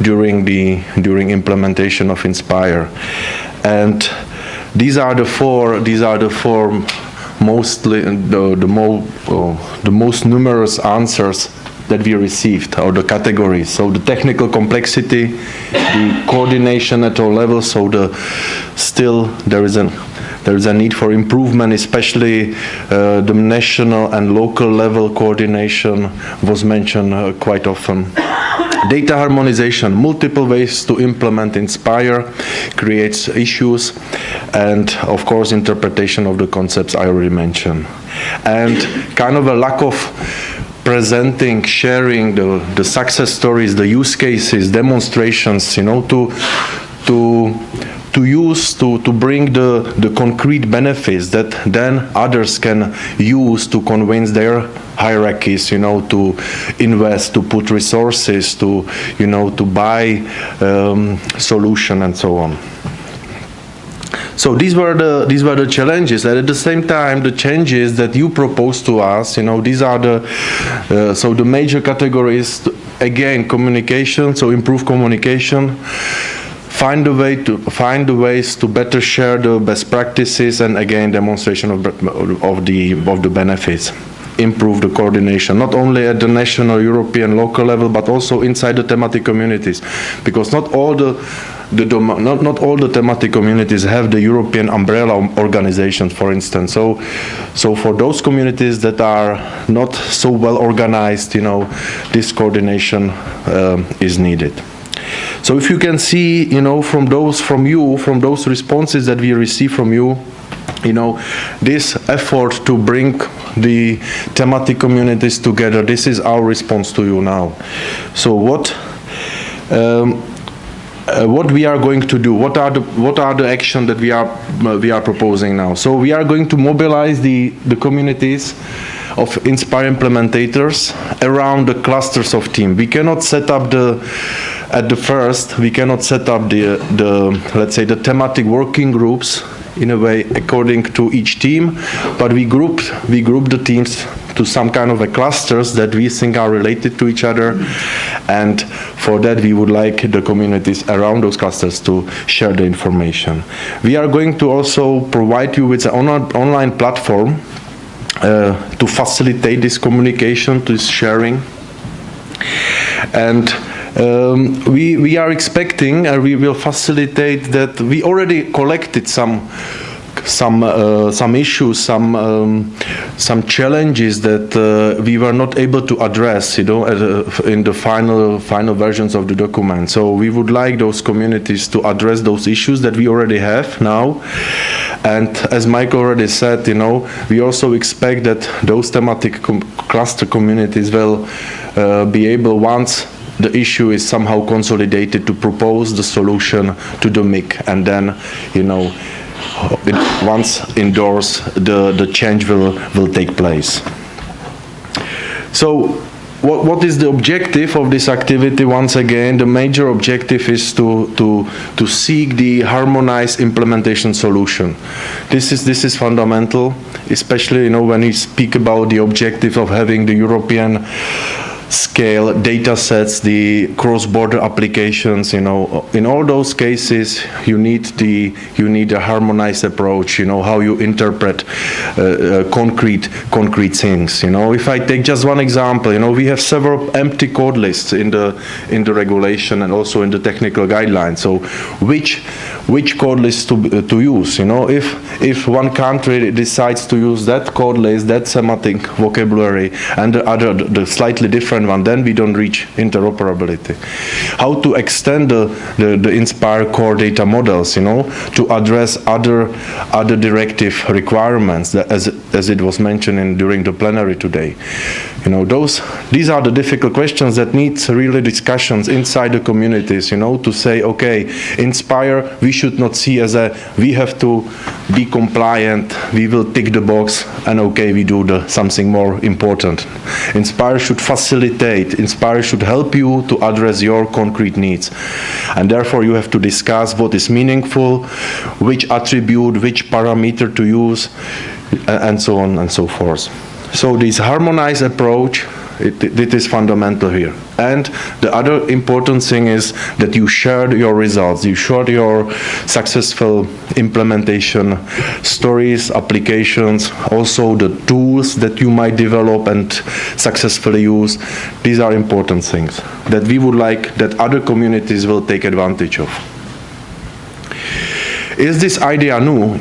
[SPEAKER 3] during implementation of INSPIRE, and these are the four mostly the most numerous answers that we received, or the categories. So the technical complexity, the coordination at all levels, so still there is a need for improvement, especially the national and local level coordination was mentioned quite often. Data harmonization, multiple ways to implement INSPIRE creates issues, and of course interpretation of the concepts I already mentioned. And kind of a lack of presenting, sharing the success stories, the use cases, demonstrations, to bring the concrete benefits that then others can use to convince their hierarchies, to invest, to put resources, to buy solution and so on. So these were the challenges, and at the same time, the changes that you proposed to us, these are the major categories. Again, communication, so improve communication. Find the ways to better share the best practices, and again, demonstration of the benefits. Improve the coordination, not only at the national, European, local level, but also inside the thematic communities, because not all the thematic communities have the European umbrella organizations, for instance. So for those communities that are not so well organized, this coordination is needed. So if you can see, from those responses that we receive from you, this effort to bring the thematic communities together, this is our response to you now. So what we are going to do, what are the actions that we are proposing now? So we are going to mobilize the communities of INSPIRE implementators around the clusters of team. We cannot set up we cannot set up let's say the thematic working groups in a way according to each team, but we group the teams to some kind of a clusters that we think are related to each other, and for that we would like the communities around those clusters to share the information. We are going to also provide you with an online platform to facilitate this communication, this sharing, and we are expecting, and we will facilitate that. We already collected some issues, some challenges that we were not able to address, in the final versions of the document. So we would like those communities to address those issues that we already have now. And as Mike already said, we also expect that those thematic cluster communities will be able, once the issue is somehow consolidated, to propose the solution to the MIG, and then, once endorsed, the change will take place. So what is the objective of this activity? Once again, the major objective is to seek the harmonized implementation solution. This is fundamental, especially when we speak about the objective of having the European scale data sets, the cross-border applications, in all those cases you need a harmonized approach, how you interpret concrete things. If I take just one example, we have several empty code lists in the regulation and also in the technical guidelines. So which code list to use? If one country decides to use that code list, that semantic vocabulary, and the slightly different one, then we don't reach interoperability. How to extend the INSPIRE core data models, to address other directive requirements, that as it was mentioned during the plenary today. These are the difficult questions that need really discussions inside the communities, to say, okay, INSPIRE we should not see as we have to be compliant, we will tick the box, and okay, we do something more important. INSPIRE should facilitate, INSPIRE should help you to address your concrete needs. And therefore you have to discuss what is meaningful, which attribute, which parameter to use, and so on and so forth. So this harmonized approach, it is fundamental here. And the other important thing is that you shared your results, you shared your successful implementation stories, applications, also the tools that you might develop and successfully use. These are important things that we would like that other communities will take advantage of. Is this idea new?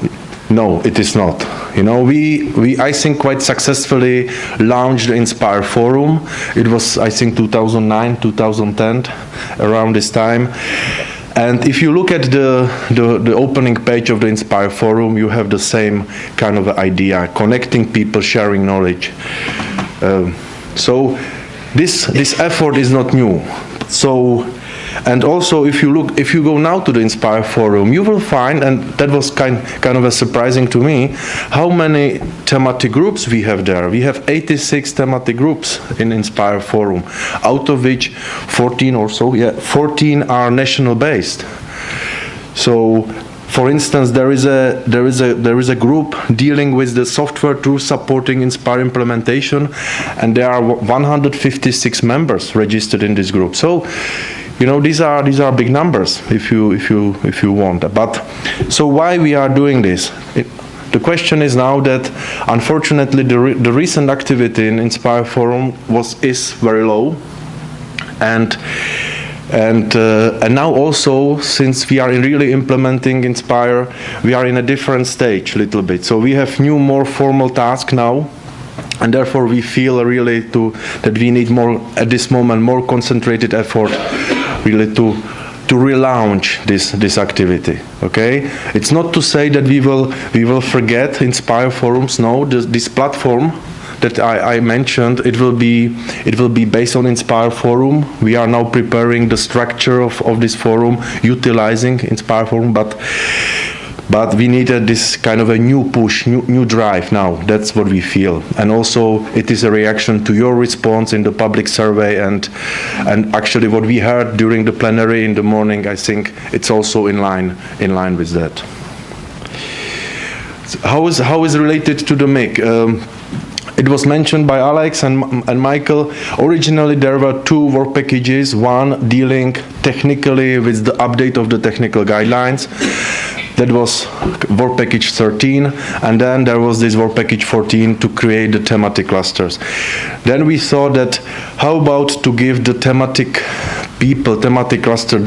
[SPEAKER 3] No, it is not. We I think quite successfully launched the INSPIRE Forum. It was, I think, 2009, 2010, around this time. And if you look at the opening page of the INSPIRE Forum, you have the same kind of idea, connecting people, sharing knowledge. So this effort is not new. So. And also, if you go now to the INSPIRE Forum, you will find, and that was kind of a surprising to me, how many thematic groups we have there. We have 86 thematic groups in INSPIRE Forum, out of which 14 or so, 14 are national based. So, for instance, there is a group dealing with the software tools supporting INSPIRE implementation, and there are 156 members registered in this group. So, these are big numbers if you want. But so why we are doing this? The question is now that unfortunately the recent activity in INSPIRE Forum is very low, and now also, since we are really implementing INSPIRE, we are in a different stage a little bit. So we have new, more formal tasks now. And therefore we feel really that we need more, at this moment, more concentrated effort really to relaunch this activity. Okay? It's not to say that we will forget INSPIRE Forums. No, this platform that I mentioned, it will be based on INSPIRE Forum. We are now preparing the structure of this forum, utilizing INSPIRE Forum, but we needed this kind of a new push, new drive now. That's what we feel. And also it is a reaction to your response in the public survey, and actually what we heard during the plenary in the morning, I think it's also in line with that. How is related to the MIG? It was mentioned by Alex and Michael. Originally there were two work packages, one dealing technically with the update of the technical guidelines. That was work package 13, and then there was this work package 14 to create the thematic clusters. Then we thought that how about to give the thematic cluster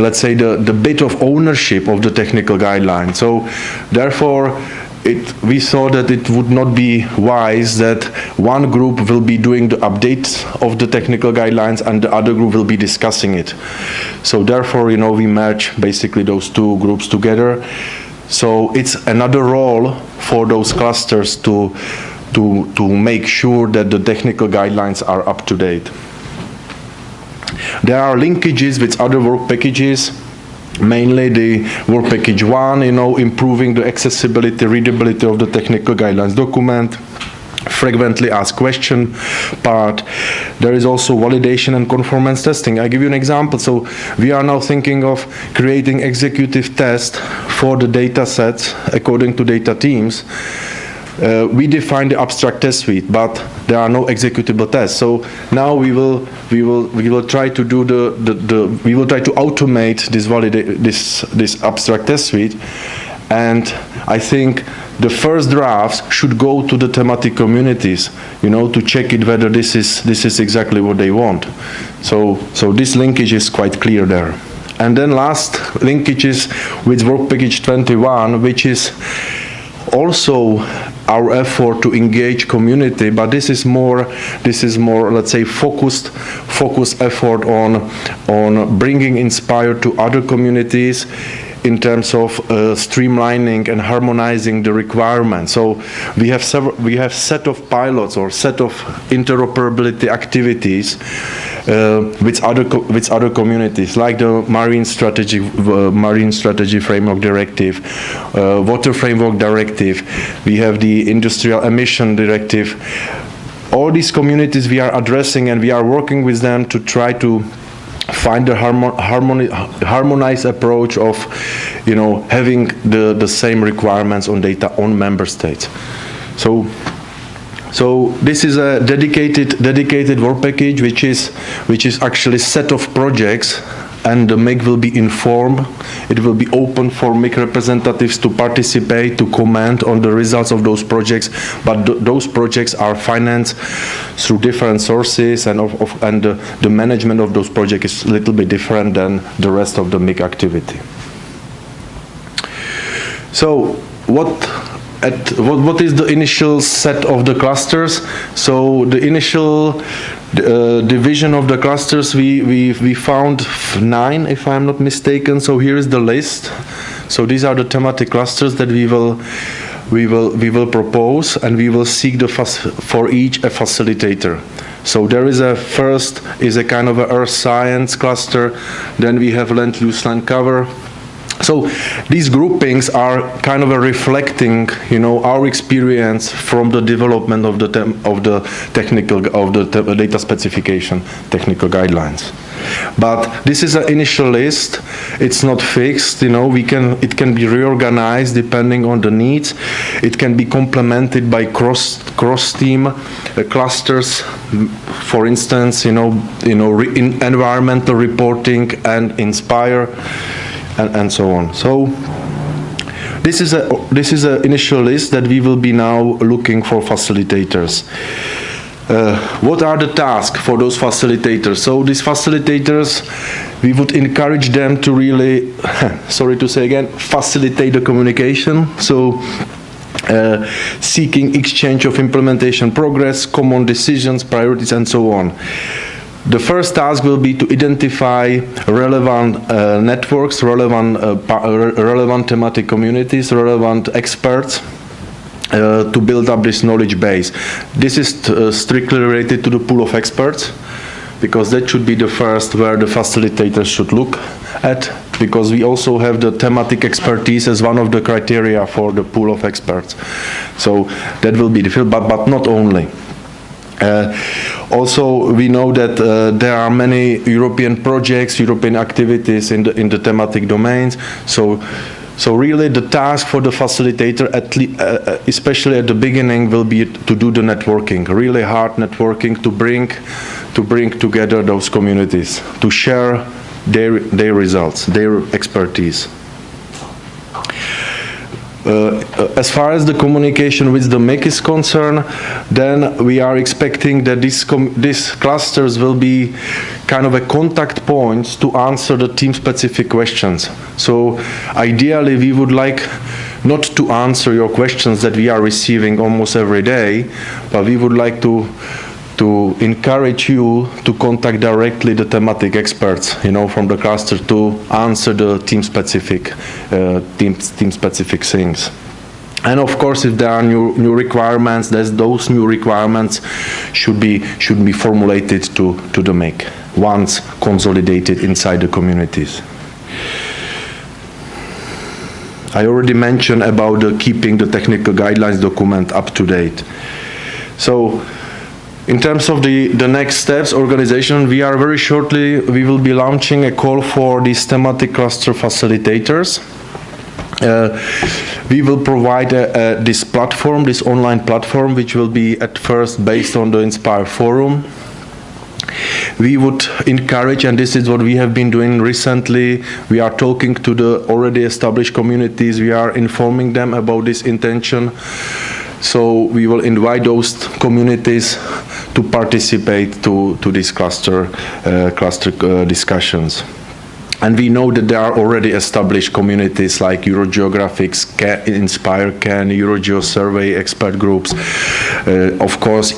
[SPEAKER 3] let's say the bit of ownership of the technical guidelines. So therefore we saw that it would not be wise that one group will be doing the updates of the technical guidelines and the other group will be discussing it. So therefore, we merge basically those two groups together. So it's another role for those clusters to make sure that the technical guidelines are up to date. There are linkages with other work packages. Mainly the work package 1, improving the accessibility, readability of the technical guidelines document, frequently asked question part. There is also validation and conformance testing. I give you an example. So we are now thinking of creating executive tests for the data sets according to data teams. we define the abstract test suite, but there are no executable tests. So now we will try to do we will try to automate this abstract test suite, and I think the first drafts should go to the thematic communities, to check it whether this is exactly what they want. So this linkage is quite clear there. And then last linkage is with work package 21, which is also our effort to engage community, but this is more, let's say, focused effort on bringing INSPIRE to other communities in terms of streamlining and harmonizing the requirements. So we have set of pilots or set of interoperability activities with other communities, like the Marine Strategy Framework Directive, Water Framework Directive. We have the Industrial Emission Directive. All these communities we are addressing, and we are working with them to try to find a harmonized approach of, having the same requirements on data on member states. So this is a dedicated work package, which is actually a set of projects, and the MIG will be informed. It will be open for MIG representatives to participate, to comment on the results of those projects, but those projects are financed through different sources, and the management of those projects is a little bit different than the rest of the MIG activity. So what is the initial set of the clusters? So the initial division of the clusters, we found 9, if I'm not mistaken. So here is the list. So these are the thematic clusters that we will propose, and we will seek for each a facilitator. So there is a first is a kind of a earth science cluster. Then we have land use, land cover. So these groupings are kind of reflecting, our experience from the development of the data specification technical guidelines. But this is an initial list. It's not fixed. It can be reorganized depending on the needs. It can be complemented by cross-team clusters. For instance, environmental reporting and INSPIRE. And so on. So this is an initial list that we will be now looking for facilitators. What are the tasks for those facilitators? So these facilitators, we would encourage them to really, sorry to say again, facilitate the communication. So seeking exchange of implementation progress, common decisions, priorities, and so on. The first task will be to identify relevant networks, relevant thematic communities, relevant experts to build up this knowledge base. This is strictly related to the pool of experts, because that should be the first where the facilitators should look at, because we also have the thematic expertise as one of the criteria for the pool of experts. So that will be the field, but not only. Also, we know that there are many European projects, European activities in the thematic domains. So really, the task for the facilitator, especially at the beginning, will be to do the networking, really hard networking, to bring together those communities, to share their results, their expertise. As far as the communication with the MIG is concerned, then we are expecting that these clusters will be kind of a contact points to answer the team-specific questions. So ideally, we would like not to answer your questions that we are receiving almost every day, but we would like to encourage you to contact directly the thematic experts, from the cluster, to answer the team-specific things. And of course, if there are new requirements, those new requirements should be formulated to the MIG once consolidated inside the communities. I already mentioned about keeping the technical guidelines document up to date. So, in terms of the next steps, organization, we will be launching a call for these thematic cluster facilitators. We will provide this platform, this online platform, which will be at first based on the INSPIRE forum. We would encourage, and this is what we have been doing recently, we are talking to the already established communities, we are informing them about this intention. So we will invite those communities to participate to these cluster discussions. And we know that there are already established communities like Eurogeographics, INSPIRE, CAN, Eurogeo survey expert groups, of course,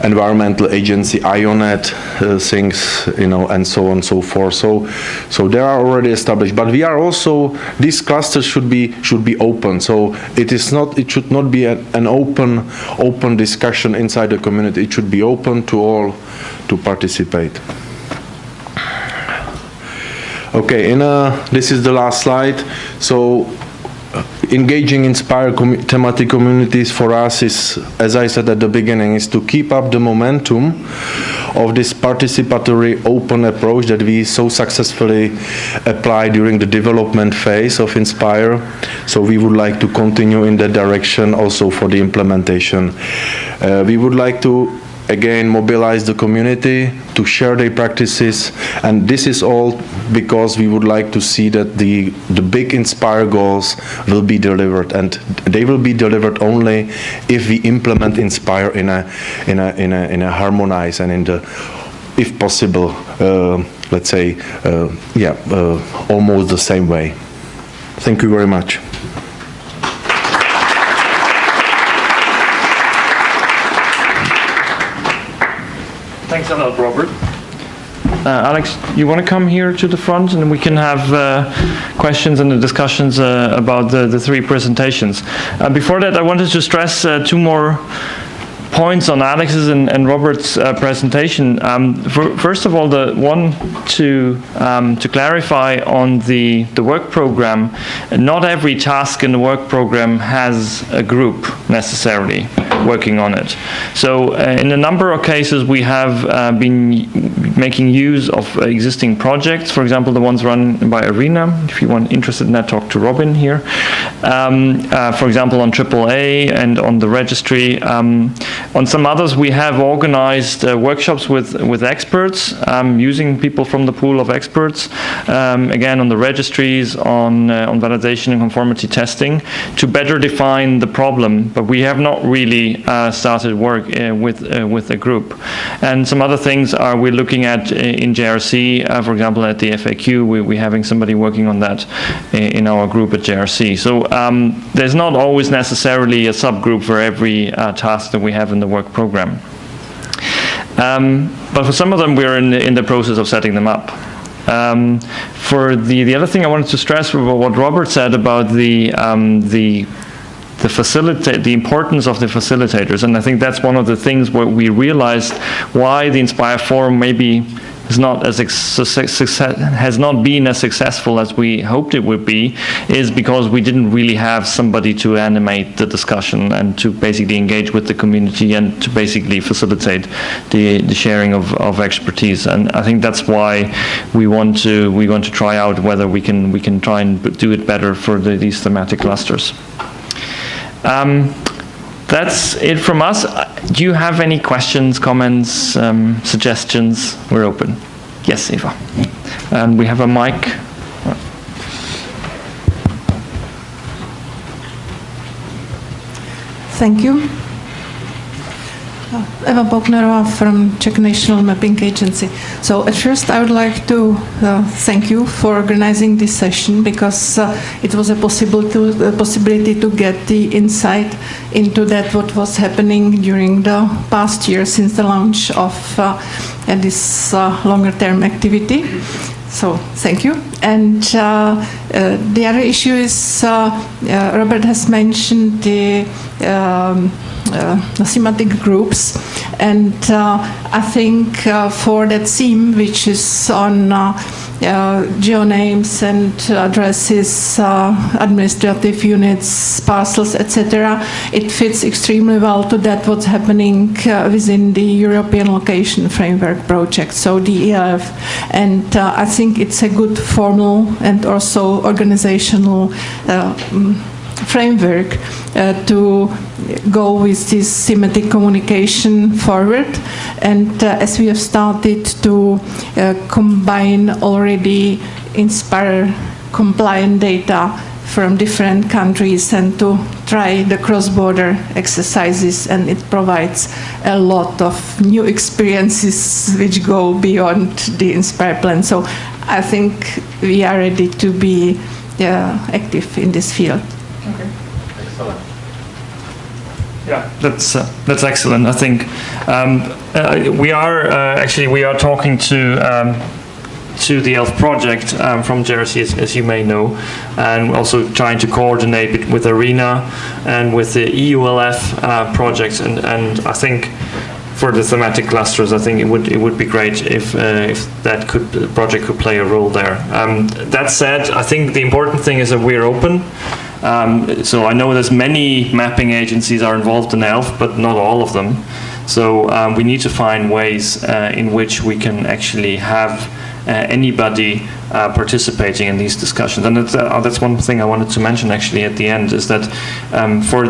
[SPEAKER 3] environmental agency, IONET, things, and so on and so forth. So they are already established. But we are also, these clusters should be open. So it should not be an open discussion inside the community. It should be open to all to participate. Okay, this is the last slide. So engaging INSPIRE thematic communities for us is, as I said at the beginning, is to keep up the momentum of this participatory open approach that we so successfully applied during the development phase of INSPIRE. So we would like to continue in that direction also for the implementation. We would like to again mobilize the community to share their practices, and this is all because we would like to see that the big INSPIRE goals will be delivered, and they will be delivered only if we implement INSPIRE in a harmonized and in the, if possible, let's say, almost the same way. Thank you very much.
[SPEAKER 1] Thanks a lot, Robert. Alex, you want to come here to the front, and we can have questions and discussions about the three presentations. Before that, I wanted to stress two more points on Alex's and Robert's presentation. First of all, the one to clarify on the work program. Not every task in the work program has a group necessarily working on it. So in a number of cases we have been making use of existing projects, for example the ones run by Arena. If you want interested in that, talk to Robin here. For example on AAA and on the registry. On some others we have organized workshops with experts, using people from the pool of experts, again on the registries, on validation and conformity testing, to better define the problem, but we have not really started work with a group. And some other things are we're looking at in JRC, for example at the FAQ, we're having somebody working on that in our group at JRC. So there's not always necessarily a subgroup for every task that we have in the work program. But for some of them we're in the process of setting them up. For the other thing I wanted to stress was what Robert said about the importance of the facilitators, and I think that's one of the things where we realized why the INSPIRE Forum maybe has not been as successful as we hoped it would be, is because we didn't really have somebody to animate the discussion and to basically engage with the community and to basically facilitate the sharing of expertise. And I think that's why we want to try out whether we can try and do it better for these thematic clusters. That's it from us. Do you have any questions, comments, suggestions? We're open. Yes, Eva. And we have a mic.
[SPEAKER 4] Thank you. Eva Bognerova from Czech National Mapping Agency. So at first I would like to thank you for organizing this session, because it was a possibility to get the insight into that what was happening during the past year since the launch of this longer term activity. So thank you. And the other issue is Robert has mentioned the thematic groups. And I think for that theme, which is on geonames and addresses, administrative units, parcels, etc., it fits extremely well to that what's happening within the European Location Framework project, so the ELF. And I think it's a good formal and also organizational framework to go with this thematic communication forward. And as we have started to combine already INSPIRE compliant data from different countries and to try the cross-border exercises, and it provides a lot of new experiences which go beyond the INSPIRE plan. So I think we are ready to be active in this field.
[SPEAKER 1] Okay. Excellent. Yeah, that's excellent. I think we are talking to the ELF project from Jersey, as you may know, and also trying to coordinate it with ARENA and with the EULF projects. And I think for the thematic clusters, I think it would be great if that project could play a role there. That said, I think the important thing is that we're open. So I know there's many mapping agencies are involved in ELF, but not all of them. So we need to find ways in which we can actually have anybody participating in these discussions. And that's one thing I wanted to mention actually at the end, is that for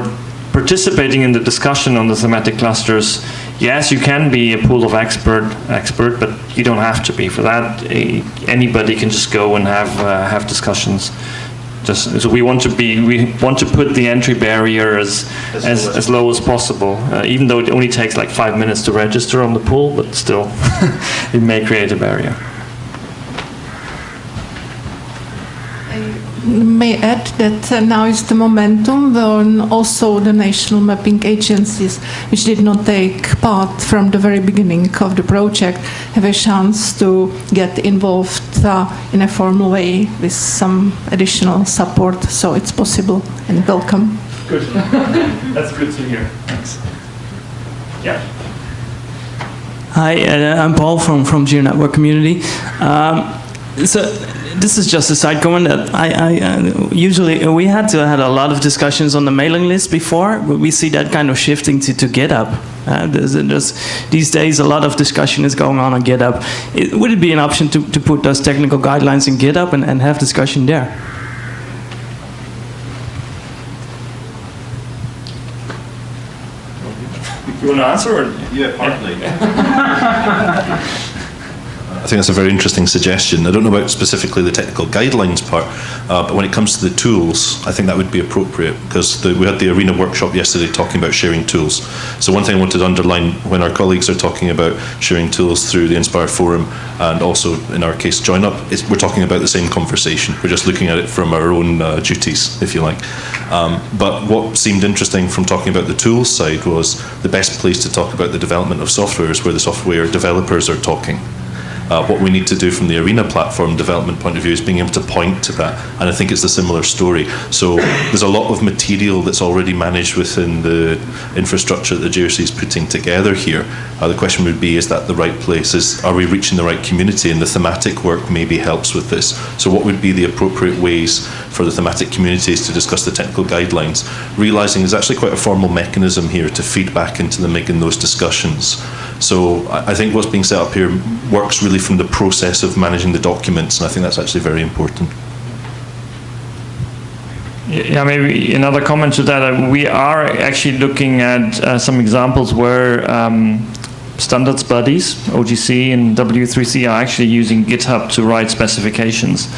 [SPEAKER 1] participating in the discussion on the thematic clusters, yes, you can be a pool of expert, but you don't have to be. For that, anybody can just go and have discussions. So we want to put the entry barrier as low as possible, even though it only takes like 5 minutes to register on the pool, but still, it may create a barrier.
[SPEAKER 4] May add that now is the momentum when also the national mapping agencies, which did not take part from the very beginning of the project, have a chance to get involved in a formal way with some additional support. So it's possible and welcome.
[SPEAKER 1] Good. That's good to hear. Thanks. Yeah.
[SPEAKER 5] Hi, I'm Paul from GeoNetwork Community. So this is just a side comment that usually we had a lot of discussions on the mailing list before, but we see that kind of shifting to GitHub. These days a lot of discussion is going on GitHub. Would it be an option to put those technical guidelines in GitHub and have discussion there?
[SPEAKER 1] You want to answer? Or?
[SPEAKER 6] Yeah, partly. I think that's a very interesting suggestion. I don't know about specifically the technical guidelines part, but when it comes to the tools, I think that would be appropriate, because we had the ARENA workshop yesterday talking about sharing tools. So one thing I wanted to underline, when our colleagues are talking about sharing tools through the INSPIRE forum, and also in our case Join Up, we're talking about the same conversation. We're just looking at it from our own duties, if you like. But what seemed interesting from talking about the tools side was the best place to talk about the development of software is where the software developers are talking. What we need to do from the ARENA platform development point of view is being able to point to that, and I think it's a similar story. So there's a lot of material that's already managed within the infrastructure that the JRC is putting together here. The question would be, is that the right place? Are we reaching the right community? And the thematic work maybe helps with this. So what would be the appropriate ways for the thematic communities to discuss the technical guidelines, realising there's actually quite a formal mechanism here to feed back into the MIG in those discussions. So I think what's being set up here works really from the process of managing the documents, and I think that's actually very important.
[SPEAKER 1] Yeah, maybe another comment to that. We are actually looking at some examples where standards bodies, OGC and W3C, are actually using GitHub to write specifications.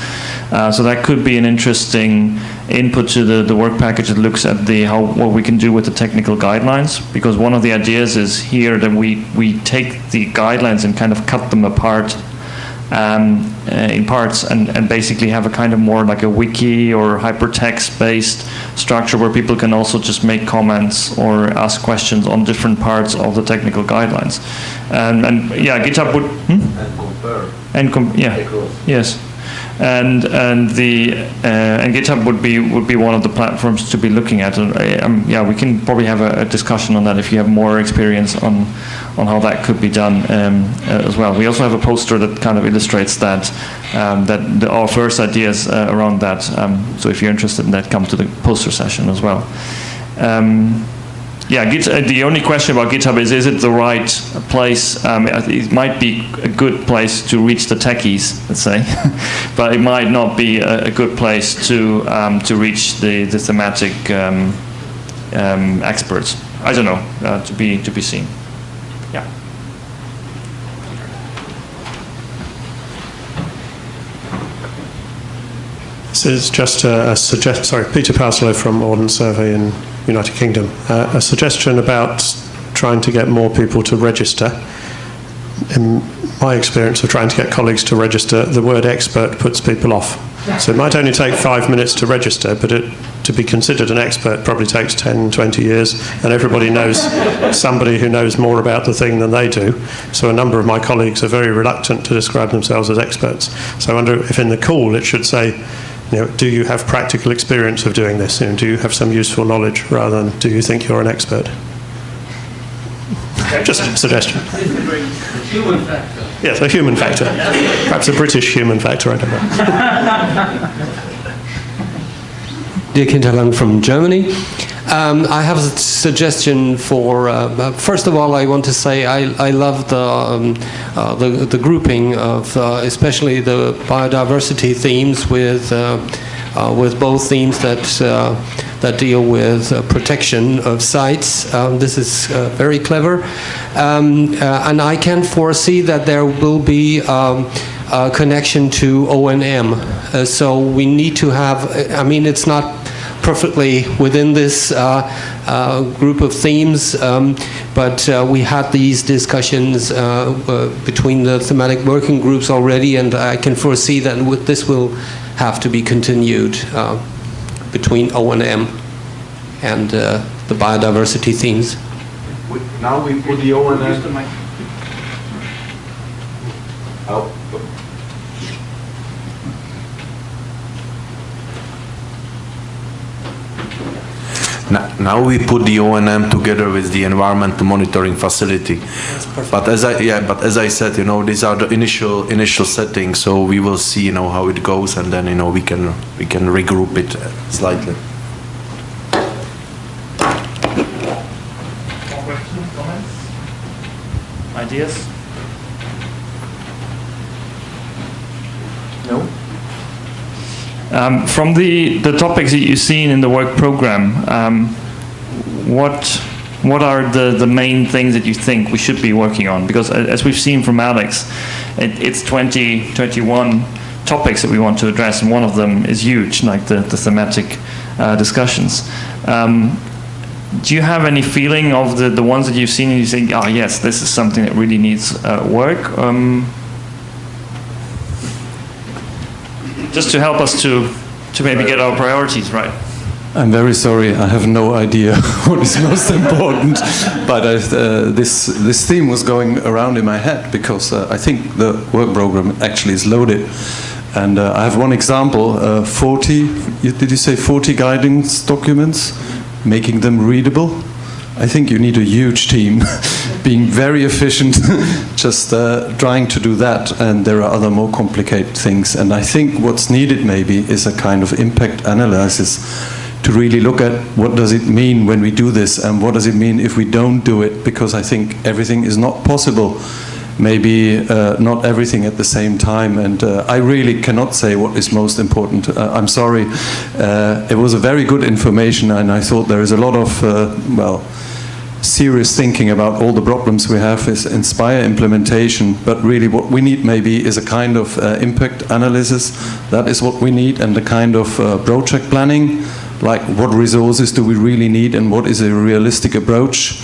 [SPEAKER 1] So that could be an interesting input to the work package that looks at what we can do with the technical guidelines, because one of the ideas is here that we take the guidelines and kind of cut them apart in parts and basically have a kind of more like a wiki or hypertext based structure where people can also just make comments or ask questions on different parts of the technical guidelines. And yeah, GitHub would...
[SPEAKER 6] And compare.
[SPEAKER 1] Yeah, yes. and GitHub would be one of the platforms to be looking at. And yeah, we can probably have a discussion on that if you have more experience on how that could be done as well. We also have a poster that kind of illustrates that our first ideas around that. So if you're interested in that, come to the poster session as well. Yeah, the only question about GitHub is it the right place? It might be a good place to reach the techies, let's say, but it might not be a good place to reach the thematic experts. I don't know, to be seen. Yeah.
[SPEAKER 7] So it's just a suggestion. Sorry, Peter Parslow from Ordnance Survey in United Kingdom. A suggestion about trying to get more people to register. In my experience of trying to get colleagues to register, the word expert puts people off. So it might only take 5 minutes to register, but to be considered an expert probably takes 10, 20 years, and everybody knows somebody who knows more about the thing than they do. So a number of my colleagues are very reluctant to describe themselves as experts. So I wonder if in the call it should say, do you have practical experience of doing this? Do you have some useful knowledge, rather than do you think you're an expert? Just a suggestion.
[SPEAKER 2] Human factor.
[SPEAKER 7] Yes, a human factor. Perhaps a British human factor, I don't know.
[SPEAKER 8] Dirk Hinterland from Germany. I have a suggestion for. First of all, I want to say I love the grouping of especially the biodiversity themes with both themes that deal with protection of sites. This is very clever, and I can foresee that there will be a connection to O&M. So we need to have. I mean, it's not perfectly within this group of themes, but we had these discussions between the thematic working groups already, and I can foresee that this will have to be continued between O&M and the biodiversity themes.
[SPEAKER 3] Now we put the O&M. Now we put the O&M together with the environmental monitoring facility. But as I said, these are the initial settings. So we will see, how it goes, and then we can regroup it slightly.
[SPEAKER 1] More questions, comments, ideas? No. From the topics that you've seen in the work program, what are the main things that you think we should be working on? Because as we've seen from Alex, it's 21 topics that we want to address, and one of them is huge, like the thematic discussions. Do you have any feeling of the ones that you've seen and you think, oh yes, this is something that really needs work? Just to help us to maybe get our priorities right.
[SPEAKER 9] I'm very sorry, I have no idea what is most important, but this theme was going around in my head because I think the work program actually is loaded. And I have one example, 40, did you say 40 guidance documents, making them readable? I think you need a huge team, being very efficient, just trying to do that, and there are other more complicated things. And I think what's needed maybe is a kind of impact analysis to really look at what does it mean when we do this, and what does it mean if we don't do it, because I think everything is not possible. Maybe not everything at the same time, and I really cannot say what is most important. I'm sorry. It was a very good information, and I thought there is a lot of, serious thinking about all the problems we have with INSPIRE implementation, but really what we need maybe is a kind of impact analysis. That is what we need, and the kind of project planning, like what resources do we really need and what is a realistic approach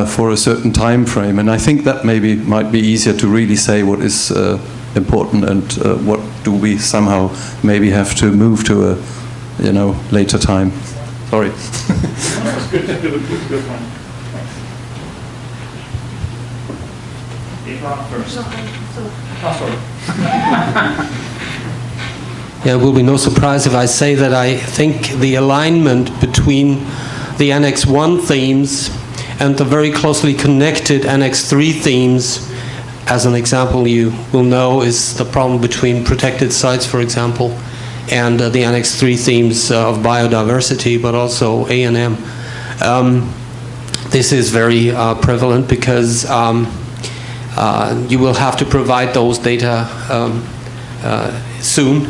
[SPEAKER 9] for a certain time frame. And I think that maybe might be easier to really say what is important and what do we somehow maybe have to move to a later time. Sorry.
[SPEAKER 1] Good one. Eva first.
[SPEAKER 4] No,
[SPEAKER 1] sorry.
[SPEAKER 8] it will be no surprise if I say that I think the alignment between the Annex 1 themes and the very closely connected Annex 3 themes, as an example you will know, is the problem between protected sites, for example, and the Annex 3 themes of biodiversity, but also A&M. This is very prevalent because you will have to provide those data soon,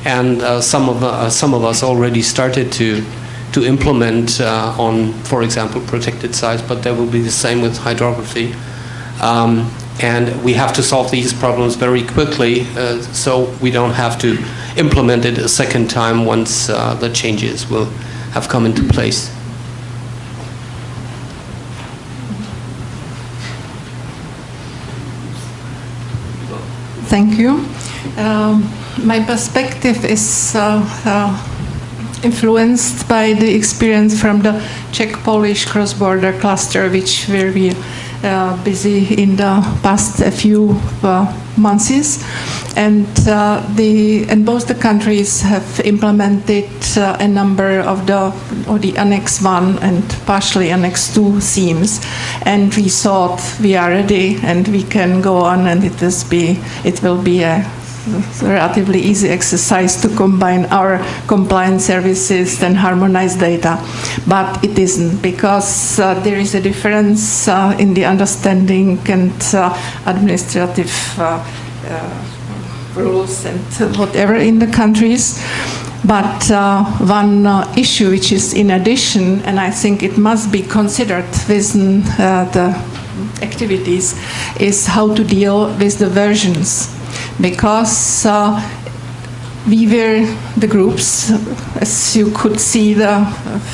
[SPEAKER 8] and some of us already started to implement on, for example, protected sites, but that will be the same with hydrography. And we have to solve these problems very quickly, so we don't have to implement it a second time once the changes will have come into place.
[SPEAKER 4] Thank you. My perspective is influenced by the experience from the Czech-Polish cross-border cluster, which where we busy in the past few months, and both the countries have implemented a number of the Annex 1 and partially Annex 2 themes, and we thought we are ready and we can go on, and it will be a relatively easy exercise to combine our compliance services and harmonize data. But it isn't, because there is a difference in the understanding and administrative rules and whatever in the countries. But one issue which is in addition, and I think it must be considered within the activities, is how to deal with the versions. Because we were the groups, as you could see the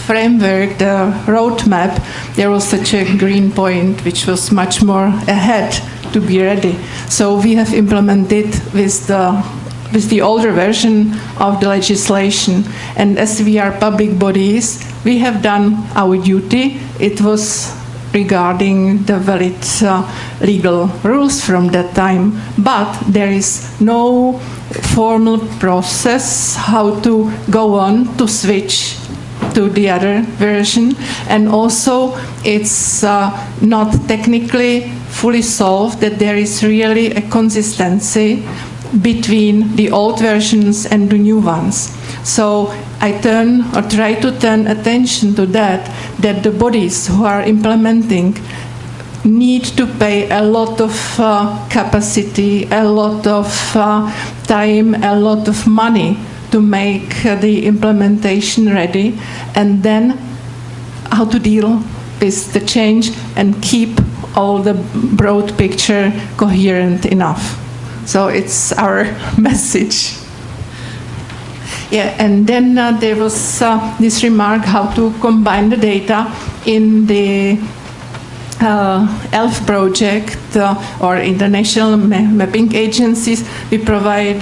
[SPEAKER 4] framework, the roadmap, there was such a green point which was much more ahead to be ready. So we have implemented with the older version of the legislation, and as we are public bodies, we have done our duty. It was regarding the valid legal rules from that time, but there is no formal process how to go on to switch to the other version, and also it's not technically fully solved that there is really a consistency between the old versions and the new ones. So I try to turn attention to that the bodies who are implementing need to pay a lot of capacity, a lot of time, a lot of money to make the implementation ready, and then how to deal with the change and keep all the broad picture coherent enough. So it's our message. Yeah, and then there was this remark how to combine the data in the ELF project or international mapping agencies. We provide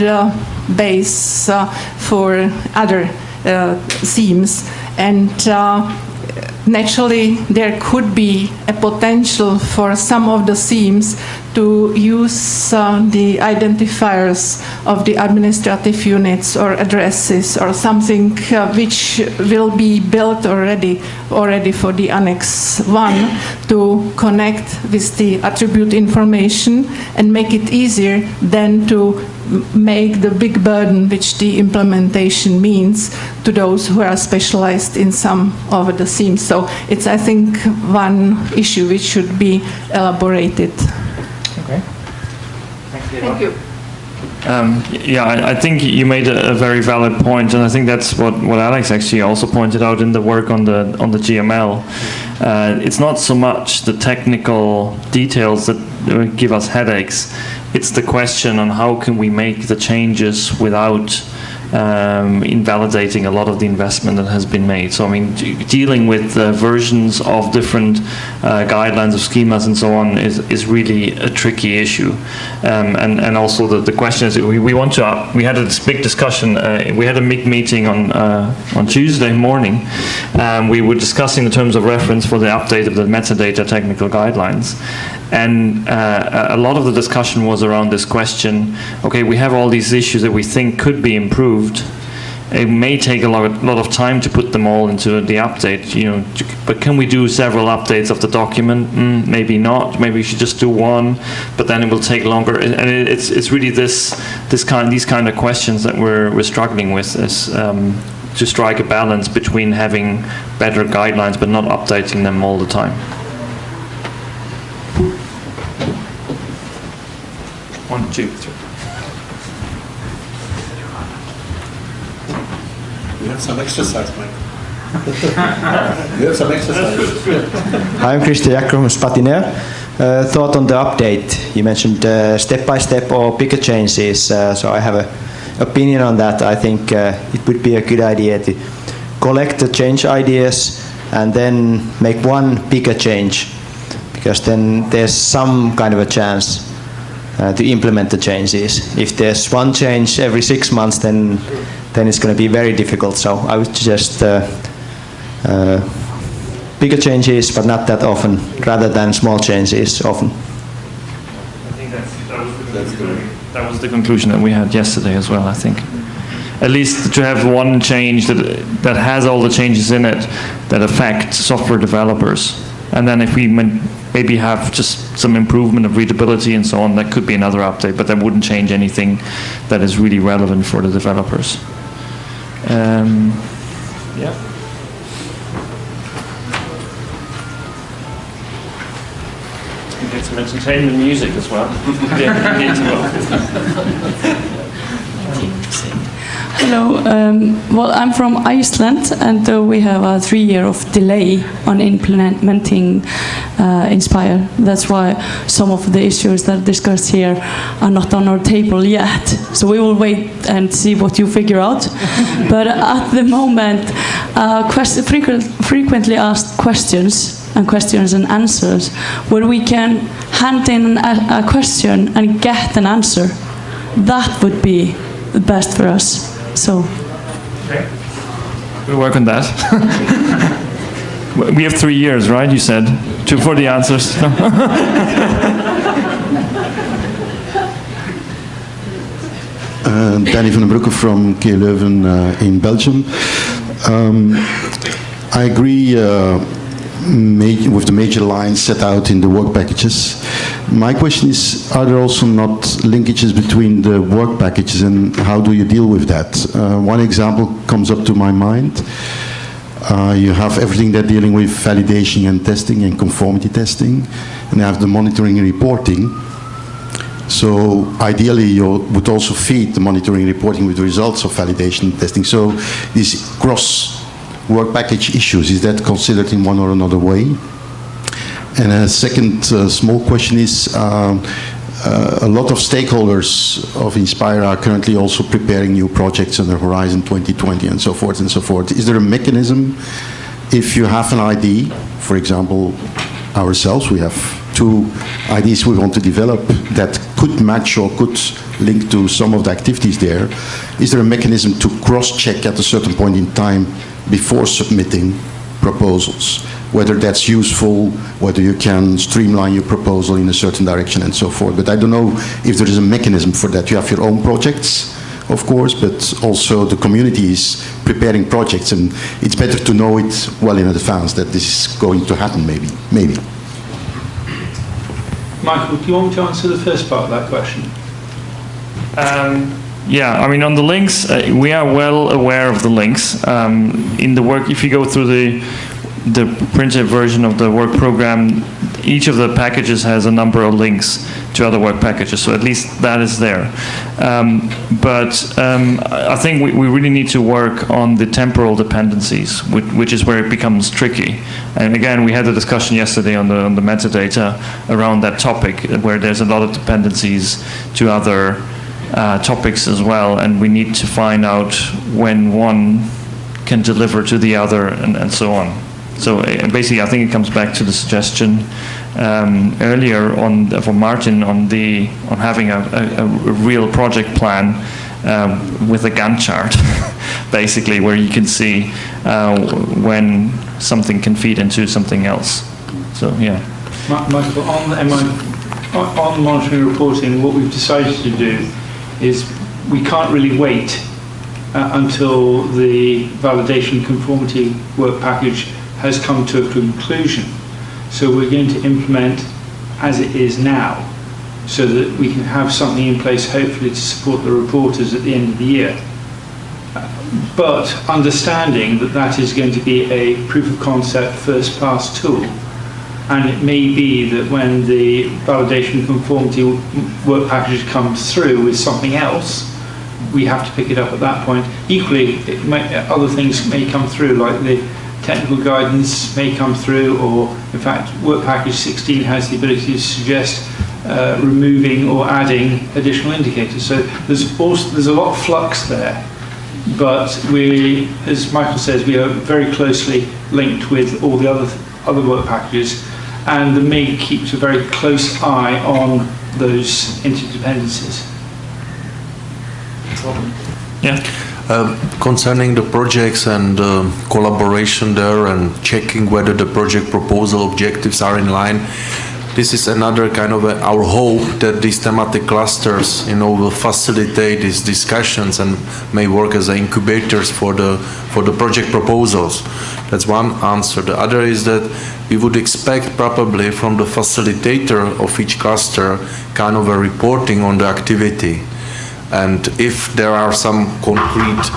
[SPEAKER 4] base for other themes, and naturally there could be a potential for some of the themes to use the identifiers of the administrative units or addresses or something which will be built already for the Annex 1 to connect with the attribute information and make it easier than to make the big burden which the implementation means to those who are specialized in some of the themes. So it's, I think, one issue which should be elaborated.
[SPEAKER 1] Okay.
[SPEAKER 4] Thank you.
[SPEAKER 1] Yeah, I think you made a very valid point, and I think that's what Alex actually also pointed out in the work on the GML. It's not so much the technical details that give us headaches. It's the question on how can we make the changes without invalidating a lot of the investment that has been made. So I mean, dealing with versions of different guidelines of schemas and so on is really a tricky issue. And also the question is, we had this big discussion. We had a MIG meeting on Tuesday morning, we were discussing the terms of reference for the update of the metadata technical guidelines. And a lot of the discussion was around this question, okay, we have all these issues that we think could be improved. It may take a lot of time to put them all into the update, but can we do several updates of the document? Maybe not. Maybe we should just do one, but then it will take longer. And it's really these kind of questions that we're struggling with, is to strike a balance between having better guidelines but not updating them all the time. 1, 2, 3.
[SPEAKER 10] You have some exercise, Mike. You have some exercise.
[SPEAKER 11] Hi, I'm Christian Jacker from Spatineer. Thought on the update. You mentioned step-by-step or bigger changes, so I have an opinion on that. I think it would be a good idea to collect the change ideas and then make one bigger change, because then there's some kind of a chance to implement the changes. If there's one change every 6 months, then it's going to be very difficult. So I would suggest bigger changes, but not that often, rather than small changes often.
[SPEAKER 1] I think that was the conclusion that we had yesterday as well, I think. At least to have one change that has all the changes in it that affect software developers. And then if we maybe have just some improvement of readability and so on, that could be another update, but that wouldn't change anything that is really relevant for the developers. Yeah. Get some entertainment music as well.
[SPEAKER 12] Hello. Well, I'm from Iceland, and we have a 3-year of delay on implementing INSPIRE. That's why some of the issues that are discussed here are not on our table yet. So we will wait and see what you figure out. But at the moment, frequently asked questions and answers, where we can hand in a question and get an answer. That would be the best for us. So,
[SPEAKER 1] okay. We'll work on that. We have 3 years, right? You said for the answers.
[SPEAKER 10] Danny van den Broeke from KU Leuven in Belgium. I agree with the major lines set out in the work packages. My question is, are there also not linkages between the work packages, and how do you deal with that? One example comes up to my mind. You have everything that's dealing with validation and testing and conformity testing, and you have the monitoring and reporting. So ideally you would also feed the monitoring and reporting with the results of validation and testing. So these cross work package issues, is that considered in one or another way? And a second small question is, a lot of stakeholders of INSPIRE are currently also preparing new projects under Horizon 2020 and so forth and so forth. Is there a mechanism, if you have an ID, for example, ourselves, we have 2 IDs we want to develop that could match or could link to some of the activities there, is there a mechanism to cross-check at a certain point in time before submitting proposals, whether that's useful, whether you can streamline your proposal in a certain direction and so forth? But I don't know if there is a mechanism for that. You have your own projects, of course, but also the community is preparing projects, and it's better to know it well in advance that this is going to happen, maybe.
[SPEAKER 2] Michael, do you want me to answer the first part of that question?
[SPEAKER 1] Yeah, I mean, on the links, we are well aware of the links. In the work, if you go through the printed version of the work program, each of the packages has a number of links to other work packages, so at least that is there. But I think we really need to work on the temporal dependencies, which is where it becomes tricky. And again, we had a discussion yesterday on the metadata around that topic, where there's a lot of dependencies to other topics as well, and we need to find out when one can deliver to the other, and so on. So basically, I think it comes back to the suggestion earlier from Martin on having a real project plan with a Gantt chart basically, where you can see when something can feed into something else. So, yeah.
[SPEAKER 2] Michael, on monitoring and reporting, what we've decided to do is we can't really wait until the validation conformity work package has come to a conclusion. So we're going to implement as it is now, so that we can have something in place hopefully to support the reporters at the end of the year. But understanding that that is going to be a proof of concept first pass tool, and it may be that when the validation conformity work package comes through with something else, we have to pick it up at that point. Equally, other things may come through, like the technical guidance may come through, or in fact work package 16 has the ability to suggest removing or adding additional indicators. So there's a lot of flux there, but we, as Michael says, we are very closely linked with all the other work packages, and the MIG keeps a very close eye on those interdependencies.
[SPEAKER 1] Yeah.
[SPEAKER 3] Concerning the projects and collaboration there and checking whether the project proposal objectives are in line, this is another kind of our hope that these thematic clusters, will facilitate these discussions and may work as incubators for the project proposals. That's one answer. The other is that we would expect probably from the facilitator of each cluster kind of a reporting on the activity. And if there are some concrete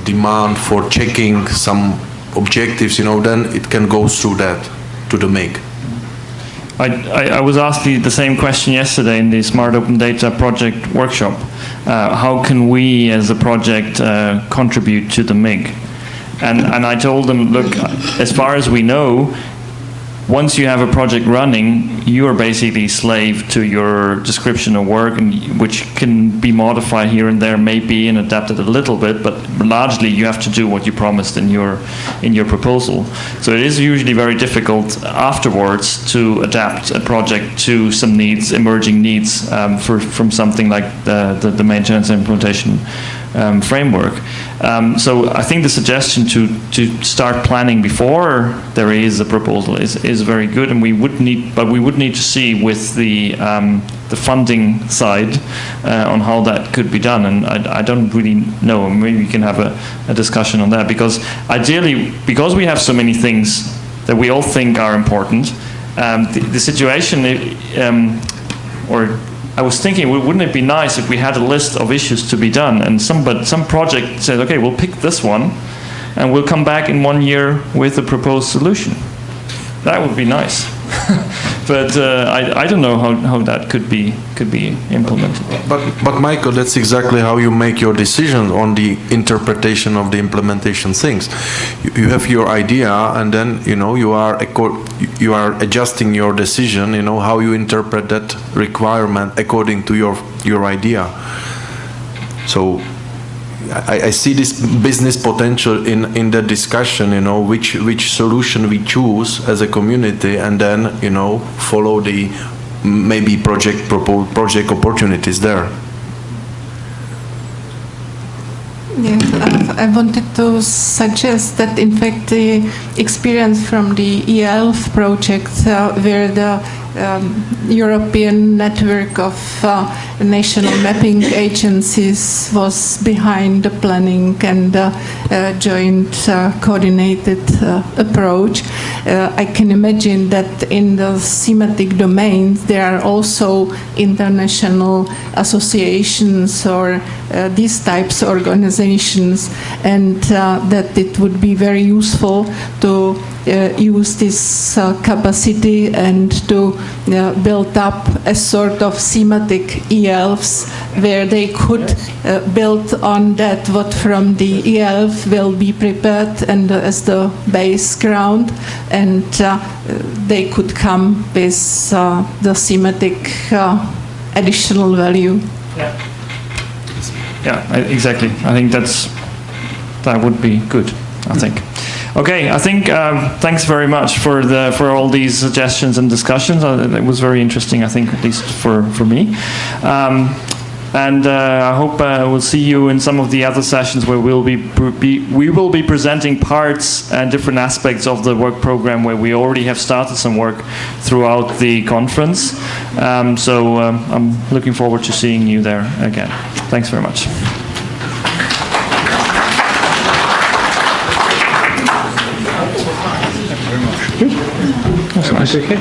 [SPEAKER 3] demand for checking some objectives, then it can go through that to the MIG.
[SPEAKER 1] I was asked the same question yesterday in the Smart Open Data project workshop. How can we as a project contribute to the MIG? And I told them, look, as far as we know, once you have a project running, you are basically slave to your description of work, which can be modified here and there, maybe, and adapted a little bit, but largely you have to do what you promised in your proposal. So it is usually very difficult afterwards to adapt a project to some needs, emerging needs from something like the maintenance and implementation framework. So I think the suggestion to start planning before there is a proposal is very good, and we would need to see with the funding side on how that could be done, and I don't really know. Maybe we can have a discussion on that, because ideally, because we have so many things that we all think are important, the situation or I was thinking, wouldn't it be nice if we had a list of issues to be done, and some project said, okay, we'll pick this one, and we'll come back in 1 year with a proposed solution. That would be nice. But I don't know how that could be implemented.
[SPEAKER 3] But Michael, that's exactly how you make your decisions on the interpretation of the implementation things. You have your idea, and then you are adjusting your decision. How you interpret that requirement according to your idea. So I see this business potential in the discussion, which solution we choose as a community, and then, follow the maybe project opportunities there.
[SPEAKER 4] Yes, I wanted to suggest that, in fact, the experience from the ELF project, where the European network of national mapping agencies was behind the planning and joint coordinated approach. I can imagine that in the thematic domains there are also international associations or these types of organizations, and that it would be very useful to use this capacity and to build up a sort of thematic ELFs where they could build on that what from the ELF will be prepared and as the base ground, and they could come with the thematic additional value.
[SPEAKER 1] Yeah, exactly. I think that would be good, I think. Okay, I think thanks very much for all these suggestions and discussions. It was very interesting, I think, at least for me. And I hope we'll see you in some of the other sessions where we will be presenting parts and different aspects of the work program where we already have started some work throughout the conference. So I'm looking forward to seeing you there again. Thanks very much.
[SPEAKER 2] That's okay.